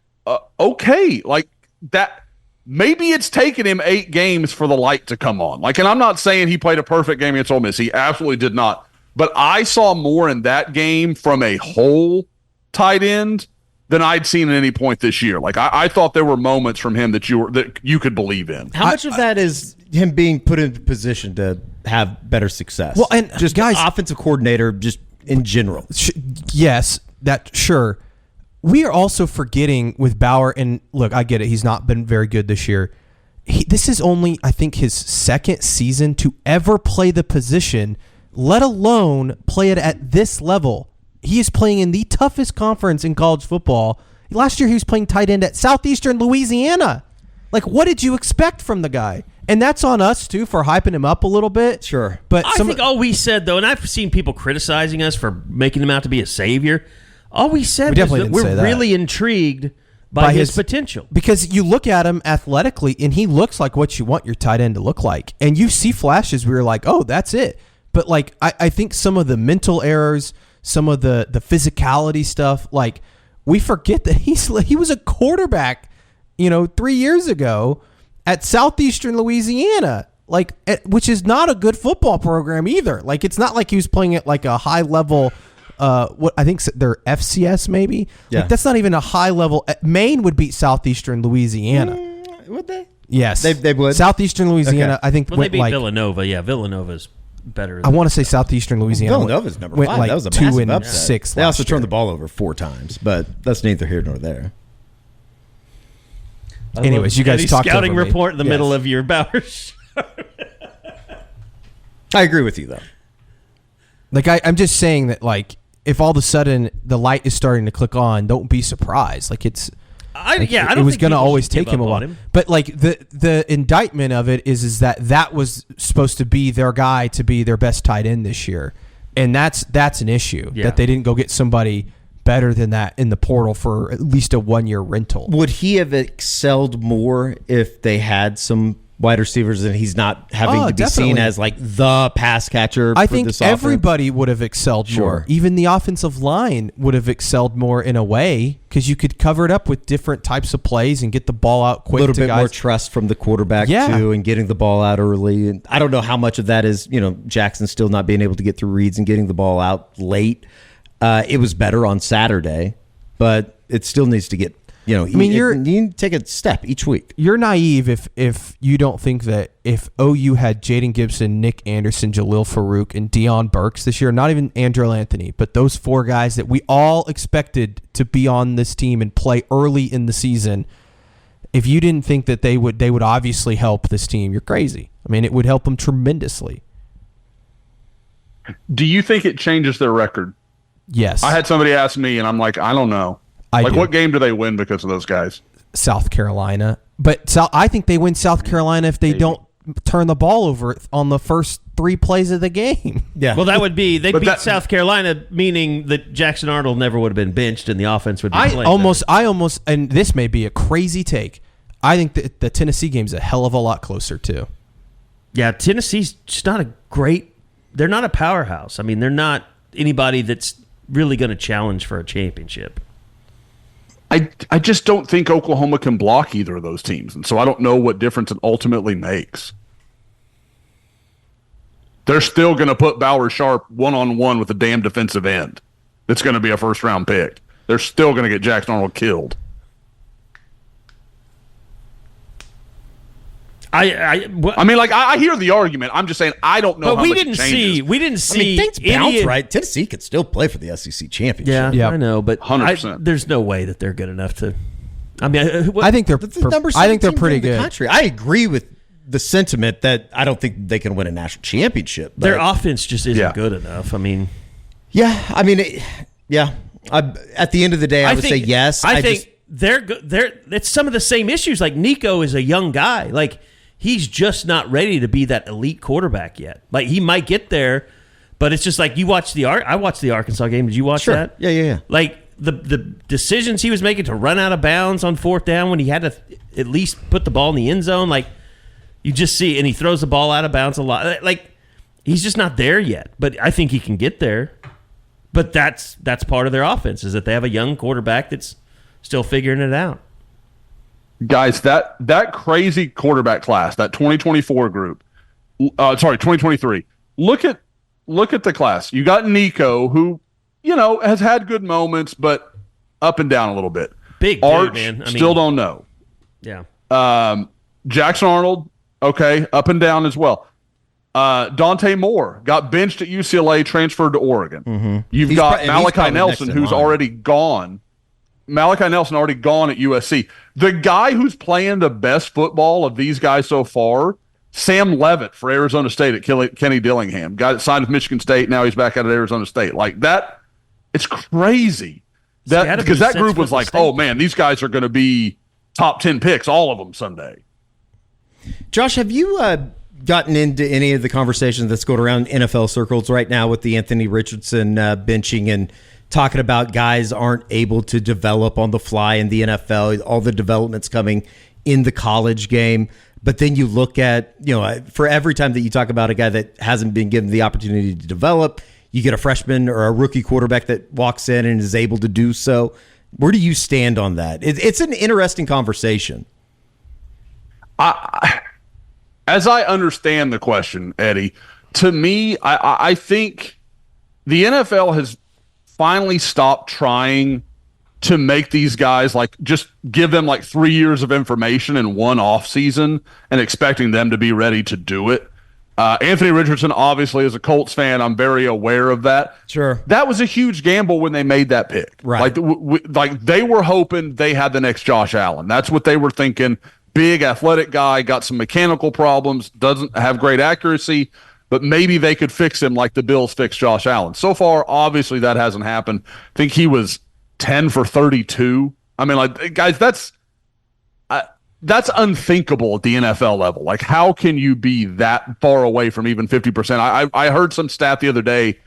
okay, like that. Maybe it's taken him 8 games for the light to come on. Like, and I'm not saying he played a perfect game against Ole Miss. He absolutely did not. But I saw more in that game from a whole tight end than I'd seen at any point this year. Like, I thought there were moments from him that you could believe in. How much of that is him being put into position to have better success? Well, and just guys, offensive coordinator, just in general. Yes, sure. We are also forgetting with Bauer, and look, I get it. He's not been very good this year. This is only, I think, his second season to ever play the position, let alone play it at this level. He is playing in the toughest conference in college football. Last year, he was playing tight end at Southeastern Louisiana. Like, what did you expect from the guy? And that's on us, too, for hyping him up a little bit. Sure. But I think all we said, though, and I've seen people criticizing us for making him out to be a savior, all we said was that we're really intrigued by his potential. Because you look at him athletically, and he looks like what you want your tight end to look like. And you see flashes where you're like, oh, that's it. But, like, I think some of the mental errors, some of the physicality stuff, like, we forget that he was a quarterback, 3 years ago at Southeastern Louisiana, which is not a good football program either. Like, it's not like he was playing at like a high level, what I think they're FCS maybe. Yeah. Like, that's not even a high level. Maine would beat Southeastern Louisiana. Would they? Yes, they would. Southeastern Louisiana, Okay. I think. Well, they beat Villanova. Yeah, Villanova's better. I want to say Southeastern Louisiana. Villanovan's number 5. Like that was a 2 massive and upset. 6. They also last turned year. the ball over 4 times, but that's neither here nor there. Anyways, you guys talked scouting over me. report in the middle of your Bowers. I agree with you, though. Like, I'm just saying that, like, if all of a sudden the light is starting to click on, don't be surprised. Like, it's... I don't it was going to people always should take give him a up on while. him. But, like, the indictment of it is that was supposed to be their guy to be their best tight end this year. And that's an issue, Yeah. that they didn't go get somebody better than that in the portal for at least a 1-year rental. Would he have excelled more if they had some wide receivers and he's not having to be seen definitely. as like the pass catcher? I for think this offense? everybody would have excelled more. Even the offensive line would have excelled more in a way, because you could cover it up with different types of plays and get the ball out quick. A little to bit guys. more trust from the quarterback too, and getting the ball out early. And I don't know how much of that is Jackson still not being able to get through reads and getting the ball out late. It was better on Saturday, but it still needs to get. You need to take a step each week. You're naive if you don't think that if OU had Jaden Gibson, Nick Anderson, Jalil Farouk, and Deion Burks this year, not even Andrew Anthony, but those 4 guys that we all expected to be on this team and play early in the season, if you didn't think that they would obviously help this team, you're crazy. I mean, it would help them tremendously. Do you think it changes their record? Yes. I had somebody ask me, and I'm like, I don't know. What game do they win because of those guys? South Carolina. But I think they win South Carolina if they don't turn the ball over on the first 3 plays of the game. Yeah. Well, that would be they beat South Carolina, meaning that Jackson Arnold never would have been benched and the offense would be playing. I almost, and this may be a crazy take, I think that the Tennessee game's a hell of a lot closer too. Yeah, Tennessee's just not a great. They're not a powerhouse. I mean, they're not anybody that's really going to challenge for a championship. I just don't think Oklahoma can block either of those teams, and so I don't know what difference it ultimately makes. They're still going to put Bauer Sharp one-on-one with a damn defensive end. It's going to be a first-round pick. They're still going to get Jackson Arnold killed. I hear the argument. I'm just saying I don't know. But we didn't see. Things bounce right. Tennessee could still play for the SEC championship. Yeah, I know, but 100%. There's no way that they're good enough to. I mean, I think they're. I think they're pretty good. Country. I agree with the sentiment that I don't think they can win a national championship. But their offense just isn't good enough. I mean, at the end of the day, I would say yes. I think they're it's some of the same issues. Like Nico is a young guy. Like he's just not ready to be that elite quarterback yet. Like he might get there, but it's just like I watched the Arkansas game. Did you watch that? Yeah. Like the decisions he was making to run out of bounds on 4th down when he had to at least put the ball in the end zone. Like you just see, and he throws the ball out of bounds a lot. Like he's just not there yet. But I think he can get there. But that's part of their offense, is that they have a young quarterback that's still figuring it out. Guys, that crazy quarterback class, that 2024 group, 2023. Look at the class. You got Nico, who has had good moments, but up and down a little bit. Big Arch, dude, man. Still don't know. Yeah. Jackson Arnold, okay, up and down as well. Dante Moore got benched at UCLA, transferred to Oregon. Mm-hmm. You've got Malachi Nelson, who's already gone. Malachi Nelson already gone at USC. The guy who's playing the best football of these guys so far, Sam Levitt for Arizona State at Kenny Dillingham. Guy that signed with Michigan State, now he's back out at Arizona State. Like that, it's crazy. Because that group was like, oh man, these guys are going to be top 10 picks, all of them Sunday. Josh, have you gotten into any of the conversations that's going around NFL circles right now with the Anthony Richardson benching and talking about guys aren't able to develop on the fly in the NFL, all the developments coming in the college game? But then you look at, for every time that you talk about a guy that hasn't been given the opportunity to develop, you get a freshman or a rookie quarterback that walks in and is able to do so. Where do you stand on that? It's an interesting conversation. As I understand the question, Eddie, to me, I think the NFL has finally stopped trying to make these guys just give them 3 years of information in one off season and expecting them to be ready to do it. Anthony Richardson, obviously, as a Colts fan, I'm very aware of that. Sure. That was a huge gamble when they made that pick. Right. They were hoping they had the next Josh Allen. That's what they were thinking. Big athletic guy, got some mechanical problems, doesn't have great accuracy, but maybe they could fix him like the Bills fixed Josh Allen. So far, obviously, that hasn't happened. I think he was 10 for 32. I mean, guys, that's unthinkable at the NFL level. How can you be that far away from even 50%? I heard some stat the other day.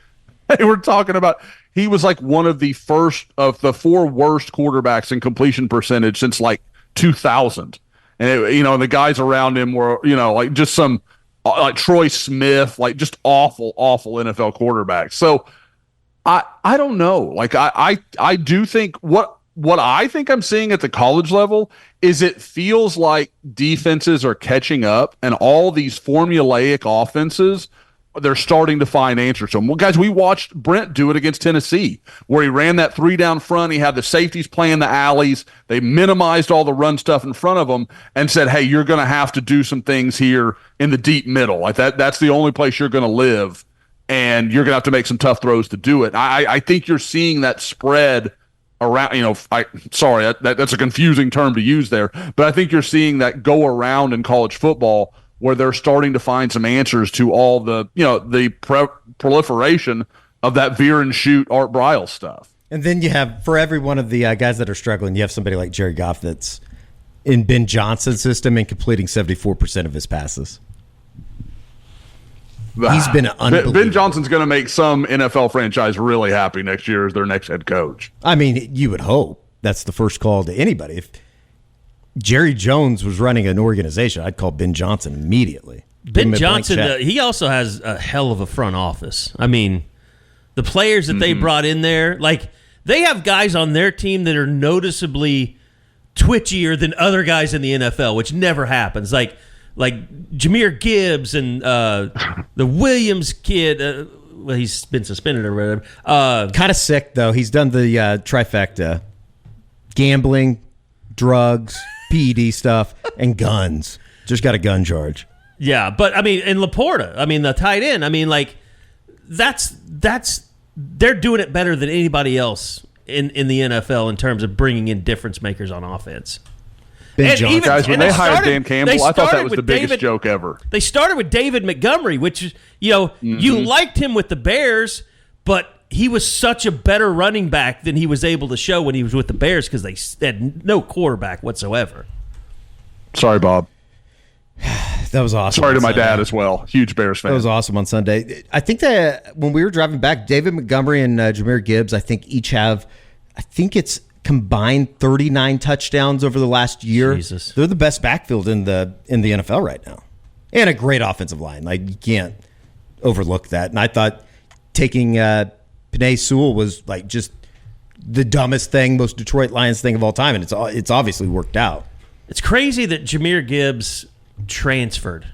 They were talking about he was one of the first of the 4 worst quarterbacks in completion percentage since 2000. And and the guys around him were, just some Troy Smith, just awful NFL quarterbacks. So I don't know. I do think what I think I'm seeing at the college level is it feels like defenses are catching up and all these formulaic offenses, they're starting to find answers to them. Well, guys, we watched Brent do it against Tennessee, where he ran that 3 down front. He had the safeties playing the alleys. They minimized all the run stuff in front of them and said, hey, you're going to have to do some things here in the deep middle. That's the only place you're going to live, and you're going to have to make some tough throws to do it. I think you're seeing that spread around, that's a confusing term to use there, but I think you're seeing that go around in college football where they're starting to find some answers to all the, proliferation of that veer and shoot Art Briles stuff. And then you have, for every one of the guys that are struggling, you have somebody like Jerry Goff that's in Ben Johnson's system and completing 74% of his passes. He's been unbelievable. Ben Johnson's going to make some NFL franchise really happy next year as their next head coach. I mean, you would hope that's the first call to anybody. If Jerry Jones was running an organization, I'd call Ben Johnson immediately. Ben Johnson, he also has a hell of a front office. I mean, the players that they brought in there, they have guys on their team that are noticeably twitchier than other guys in the NFL, which never happens. Like Jahmyr Gibbs and the Williams kid. Well, he's been suspended or whatever. Kind of sick, though. He's done the trifecta. Gambling, drugs, PED stuff, and guns. Just got a gun charge. Yeah, but, I mean, and Laporta, the tight end, that's they're doing it better than anybody else in the NFL in terms of bringing in difference makers on offense. Guys, when they hired Dan Campbell, I thought that was the biggest joke ever. They started with David Montgomery, which is, you liked him with the Bears, but he was such a better running back than he was able to show when he was with the Bears because they had no quarterback whatsoever. Sorry, Bob. That was awesome. Sorry to my dad as well. Huge Bears fan. That was awesome on Sunday. I think that when we were driving back, David Montgomery and Jahmyr Gibbs, I think each have, it's combined 39 touchdowns over the last year. Jesus. They're the best backfield in the NFL right now. And a great offensive line. You can't overlook that. And I thought taking Penei Sewell was just the dumbest thing, most Detroit Lions thing of all time, and it's obviously worked out. It's crazy that Jahmyr Gibbs transferred.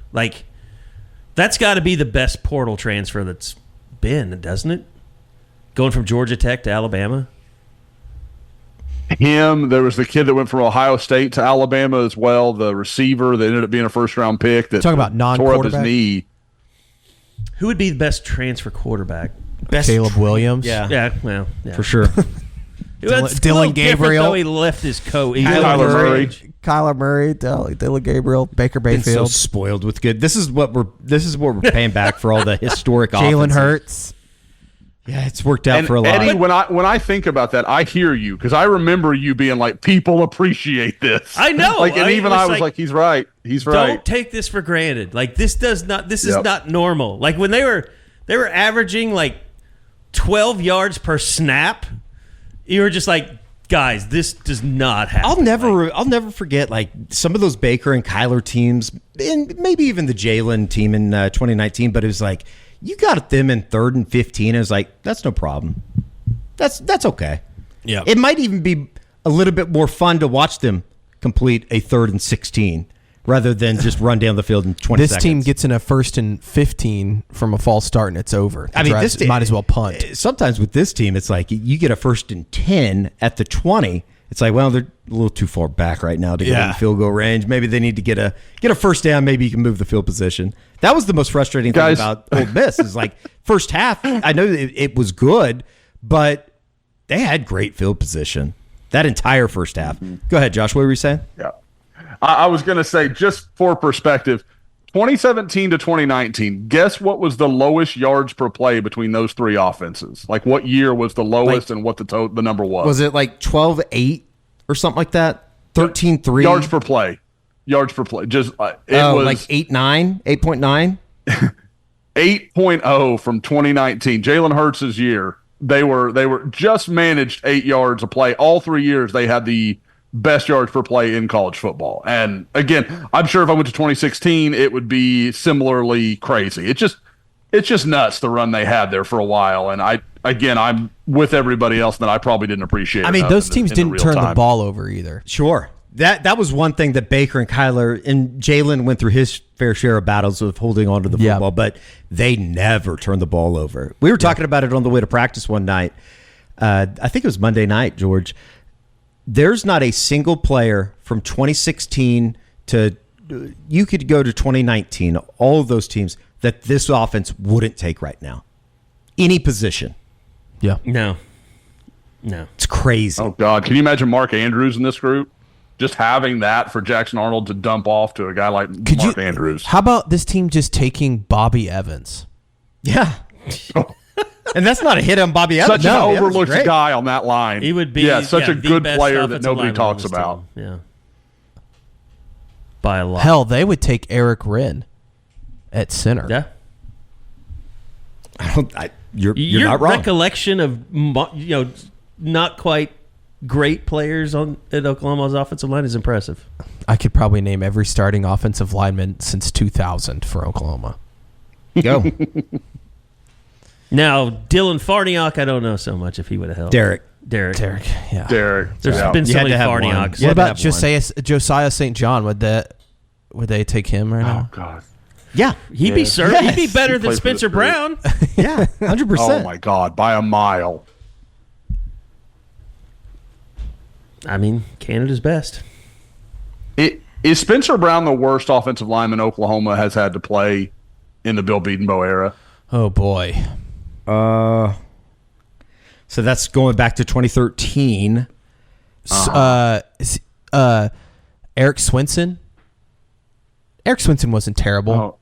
That's got to be the best portal transfer that's been, doesn't it? Going from Georgia Tech to Alabama. There was the kid that went from Ohio State to Alabama as well, the receiver that ended up being a first-round pick that talk about tore up his knee. Who would be the best transfer quarterback? Caleb Williams. Yeah, for sure. Dylan Gabriel. Though he left his coat. Kyler Murray. Dylan Gabriel, Baker Been so Mayfield, spoiled with good. This is what we're paying back for all the historic Jalen offenses. Hurts. Yeah, it's worked out for a lot. Eddie, when I think about that, I hear you because I remember you being like, "People appreciate this." I know. Like, and even I was like, "He's right. He's right." Don't take this for granted. Like this is not normal. Like when they were averaging like 12 yards per snap, you were just like, guys, this does not happen. I'll never forget like some of those Baker and Kyler teams, and maybe even the Jalen team in 2019. But it was like, you got them in 3rd and 15. It was like, that's no problem. That's okay. Yeah. It might even be a little bit more fun to watch them complete a 3rd and 16 rather than just run down the field in 20 This seconds. team gets in a 1st and 15 from a false start and it's over. I mean, this might as well punt. Sometimes with this team, it's like you get a 1st and 10 at the 20. It's like, well, they're a little too far back right now to get in field goal range. Maybe they need to get a first down. Maybe you can move the field position. That was the most frustrating thing about Ole Miss is like first half. I know it was good, but they had great field position that entire first half. Go ahead, Josh. What were you saying? Yeah, I was going to say, just for perspective, 2017 to 2019. Guess what was the lowest yards per play between those three offenses? Like what year was the lowest and what the number was? Was it like 12-8 or something like that? 13-3 yards per play. Yards per play. Just it was like 8.9, 8.9. 8.0 from 2019. Jalen Hurts' year. They were just managed 8 yards a play. All 3 years they had the best yards per play in college football. And again, I'm sure if I went to 2016, it would be similarly crazy. It's just nuts the run they had there for a while. And I'm with everybody else that I probably didn't appreciate. I mean, those teams didn't turn the ball over either. Sure. That was one thing that Baker and Kyler and Jalen went through his fair share of battles of holding on to the football, but they never turned the ball over. We were talking about it on the way to practice one night. I think it was Monday night, George. There's not a single player from 2016 to you could go to 2019, all of those teams that this offense wouldn't take right now. Any position. Yeah. No. It's crazy. Oh, God. Can you imagine Mark Andrews in this group? Just having that for Jackson Arnold to dump off to a guy like Mark Andrews. How about this team just taking Bobby Evans? Yeah. And that's not a hit on Bobby Evans. Such an overlooked guy on that line. He would be such a good player that nobody talks team. about. Yeah. By a lot. Hell, they would take Eric Wren at center. Yeah. You're Your not wrong. recollection of not quite great players at Oklahoma's offensive line is impressive. I could probably name every starting offensive lineman since 2000 for Oklahoma. Go. Now, Dylan Farniok, I don't know so much if he would have helped. Derek. Yeah. Derek. There's been so many Farnioks. What about Josiah St. John? Would they take him right now? Oh, God. Yeah. He'd be He'd be better than Spencer Brown. Yeah, 100%. Oh, my God. By a mile. I mean, Canada's best. Is Spencer Brown the worst offensive lineman Oklahoma has had to play in the Bill Bedenbaugh era? Oh, boy. So that's going back to 2013. Eric Swinson? Eric Swinson wasn't terrible. Oh,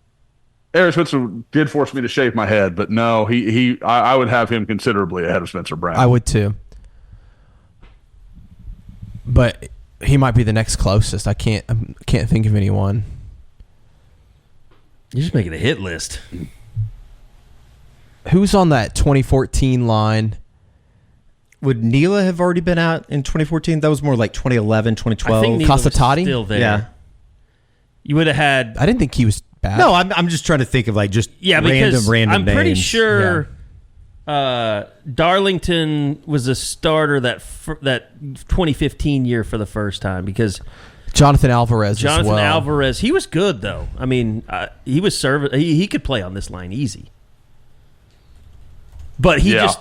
Eric Swinson did force me to shave my head, but no, I would have him considerably ahead of Spencer Brown. I would too. But he might be the next closest. I can't think of anyone. You're just making a hit list. Who's on that 2014 line? Would Neela have already been out in 2014? That was more like 2011, 2012. I think Neela was Casatati? still there. Yeah. You would have had... I didn't think he was bad. No, I'm just trying to think of like just random I'm pretty names. sure Darlington was a starter that 2015 year for the first time because Jonathan Alvarez Jonathan as well. Alvarez, he was good though. I mean, he was he could play on this line easy. But I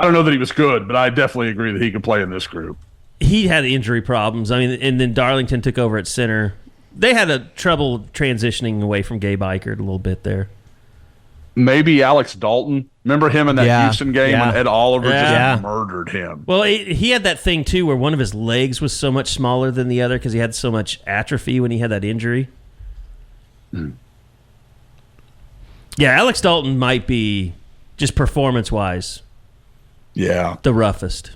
don't know that he was good, but I definitely agree that he could play in this group. He had injury problems. I mean, and then Darlington took over at center. They had a trouble transitioning away from Gabe Eichert a little bit there. Maybe Alex Dalton. Remember him in that Houston game when Ed Oliver just murdered him? Well, he had that thing, too, where one of his legs was so much smaller than the other because he had so much atrophy when he had that injury. Yeah, Alex Dalton might be just performance-wise. Yeah. The roughest.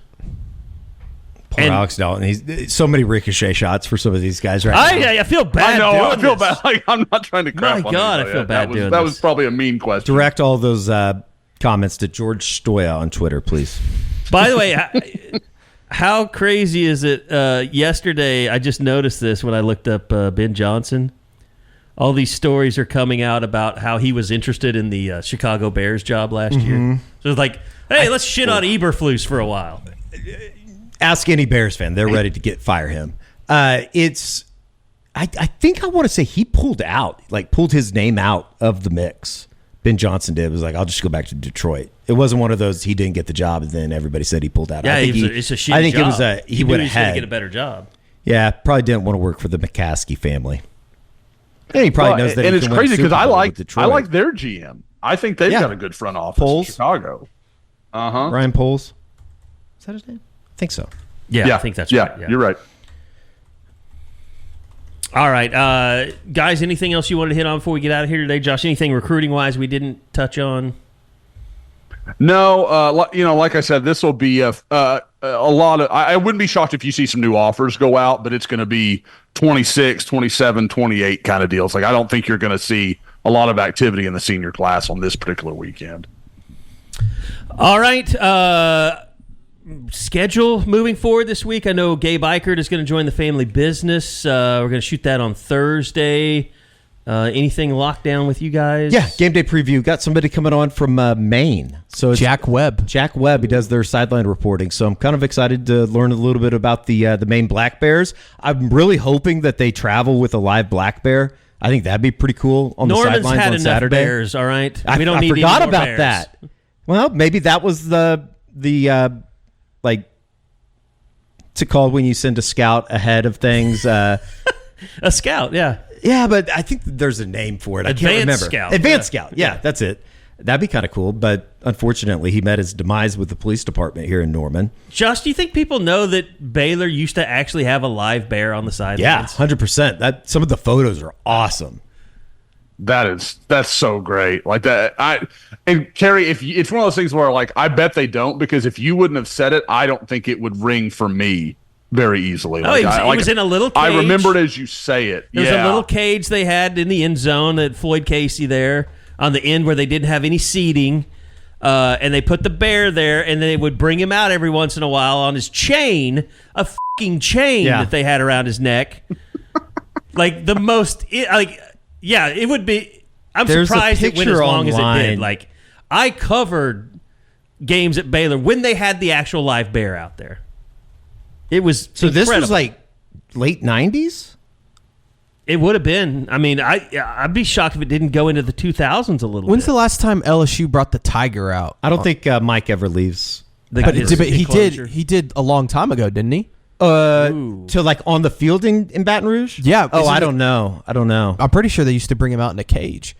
Poor Alex Dalton. He's so many ricochet shots for some of these guys right now. I feel bad. I feel bad. Like, I'm not trying to crap My on God, anybody. I feel bad doing That this. was probably a mean question. Direct all those comments to George Stoya on Twitter, please. By the way, how crazy is it? Yesterday, I just noticed this when I looked up Ben Johnson. All these stories are coming out about how he was interested in the Chicago Bears job last year. So it's like, hey, let's shit on Eberflus for a while. Ask any Bears fan; they're ready to fire him. I think I want to say he pulled his name out of the mix. Ben Johnson did. It was like, I'll just go back to Detroit. It wasn't one of those he didn't get the job and then everybody said he pulled out. Yeah, I think it's a shitty I think job. it was he went knew he was gonna ahead. get a better job. Yeah, probably didn't want to work for the McCaskey family. And he probably knows that. And he it's can win a crazy because Super I Bowl like with Detroit. their GM. I think they've got a good front office Poles? in Chicago. Ryan Poles. Is that his name? I think so. Yeah, I think that's right. Yeah, you're right. All right, guys, anything else you wanted to hit on before we get out of here today? Josh, anything recruiting-wise we didn't touch on? No, like I said, this will be a lot of. I wouldn't be shocked if you see some new offers go out, but it's going to be 26, 27, 28 kind of deals. Like I don't think you're going to see a lot of activity in the senior class on this particular weekend. All right, schedule moving forward this week. I know Gabe Eichert is going to join the family business. We're going to shoot that on Thursday. Anything locked down with you guys? Yeah, game day preview. Got somebody coming on from Maine. So it's Jack Webb. Jack Webb. He does their sideline reporting. So I'm kind of excited to learn a little bit about the Maine Black Bears. I'm really hoping that they travel with a live black bear. I think that'd be pretty cool on Norman's the sidelines had on enough Saturday. Bears, all right? We don't I need forgot any more about bears. that. Well, maybe that was the like to call when you send a scout ahead of things. A scout, yeah. Yeah, but I think there's a name for it. I can't remember. Scout. Advanced Scout. Yeah, that's it. That'd be kind of cool. But unfortunately, he met his demise with the police department here in Norman. Josh, do you think people know that Baylor used to actually have a live bear on the Yeah, sidelines? 100%. That some of the photos are awesome. That's so great. Like that. And Kerry, it's one of those things where like I bet they don't, because if you wouldn't have said it, I don't think it would ring for me very easily. Oh, Like, he was in a little cage. I remembered as you say it. There was a little cage they had in the end zone at Floyd Casey there on the end where they didn't have any seating. And they put the bear there, and they would bring him out every once in a while on his chain, a fucking chain that they had around his neck. Like the most, it would be. I'm There's a surprised it went as picture long as it online. did. Like I covered games at Baylor when they had the actual live bear out there. It was So this was incredible. like late 90s? It would have been. I mean, I'd be shocked if it didn't go into the 2000s a little When's bit. the last time LSU brought the tiger out? I don't think Mike ever leaves. But his he enclosure. did. He did a long time ago, didn't he? To like on the field in Baton Rouge? Yeah. Oh, isn't I it- don't know. I'm pretty sure they used to bring him out in a cage.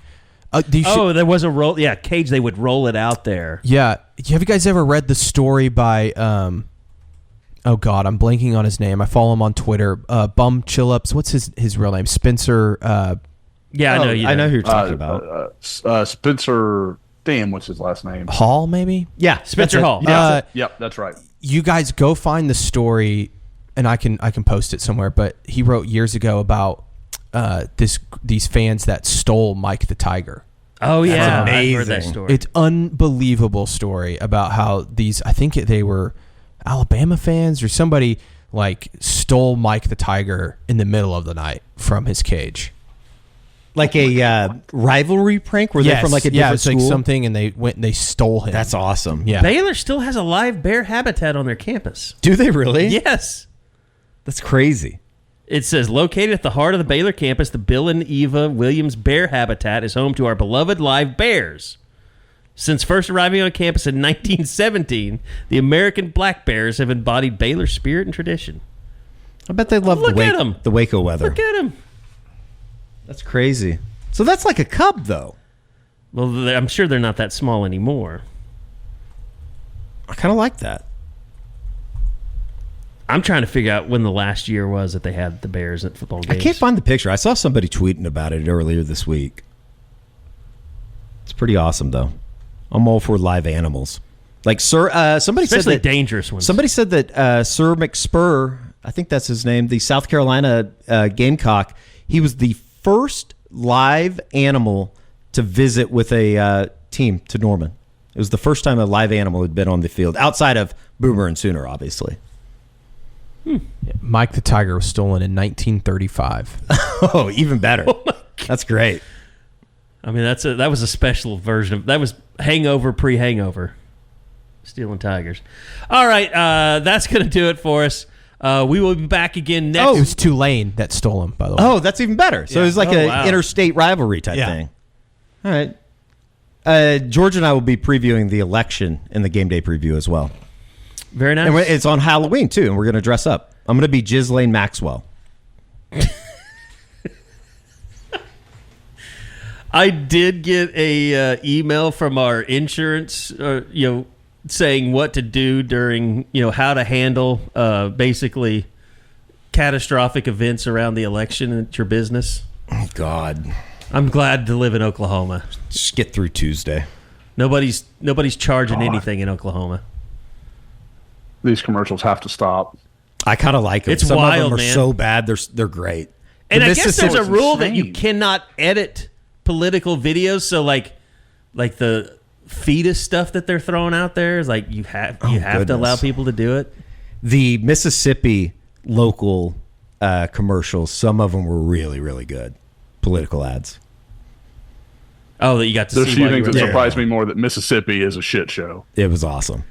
There was a roll. Yeah, cage. They would roll it out there. Yeah. Have you guys ever read the story by? Oh God, I'm blanking on his name. I follow him on Twitter. Bum Chillups. What's his real name? Spencer. Yeah, I know you. I know who you're talking about. Spencer. Damn, what's his last name? Hall, maybe. Yeah, Spencer that's it. Hall. Yeah. Yep, that's right. You guys go find the story, and I can post it somewhere. But he wrote years ago about these fans that stole Mike the Tiger. Oh yeah, That's I heard that amazing. story. It's unbelievable story about how I think they were Alabama fans or somebody like stole Mike the Tiger in the middle of the night from his cage. Like a rivalry prank? Were they from like a different it's school? like something, and they went and they stole him. That's awesome. Yeah. Baylor still has a live bear habitat on their campus. Do they really? Yes. That's crazy. It says, located at the heart of the Baylor campus, the Bill and Eva Williams Bear Habitat is home to our beloved live bears. Since first arriving on campus in 1917, the American black bears have embodied Baylor spirit and tradition. I bet they love Look at 'em. the Waco weather. Look at him. That's crazy. So that's like a cub, though. Well, I'm sure they're not that small anymore. I kind of like that. I'm trying to figure out when the last year was that they had the Bears at football games. I can't find the picture. I saw somebody tweeting about it earlier this week. It's pretty awesome, though. I'm all for live animals. Like somebody said Especially that dangerous ones. Somebody said that Sir McSpur, I think that's his name, the South Carolina Gamecock, he was the first live animal to visit with a team to Norman. It was the first time a live animal had been on the field, outside of Boomer and Sooner, obviously. Mike the Tiger was stolen in 1935. Oh, even better. That's great. I mean, that was a special version of that. Was hangover pre-hangover, stealing tigers. All right, that's going to do it for us. We will be back again next. It was Tulane that stole him, by the way. Oh, that's even better. So it was like an interstate rivalry type thing. All right. George and I will be previewing the election in the game day preview as well. Very nice. And it's on Halloween, too, and we're going to dress up. I'm going to be Ghislaine Maxwell. I did get a email from our insurance, saying what to do during, how to handle basically catastrophic events around the election at your business. Oh, God. I'm glad to live in Oklahoma. Just get through Tuesday. Nobody's charging anything in Oklahoma. These commercials have to stop. I kind of like them. It's Some wild, of them are man. so bad, they're great. And I guess there's a rule that you insane. cannot edit political videos. So like the fetus stuff that they're throwing out there is like you have to allow people to do it. The Mississippi local commercials, some of them were really, really good. Political ads. Oh, that you got to There's see. a few while you things were that there. surprise me more that Mississippi is a shit show. It was awesome.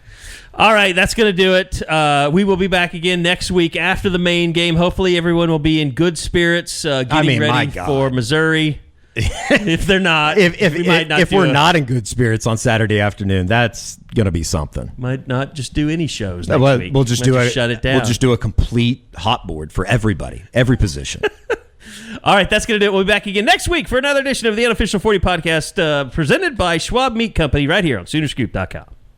All right, that's going to do it. We will be back again next week after the Maine game. Hopefully, everyone will be in good spirits, getting my ready God. for Missouri. If they're not, we might not. If we're not in good spirits on Saturday afternoon, that's going to be something. might not just do any shows next week. We'll just shut it down. We'll just do a complete hot board for everybody, every position. All right, that's going to do it. We'll be back again next week for another edition of the Unofficial 40 Podcast, presented by Schwab Meat Company, right here on Soonerscoop.com.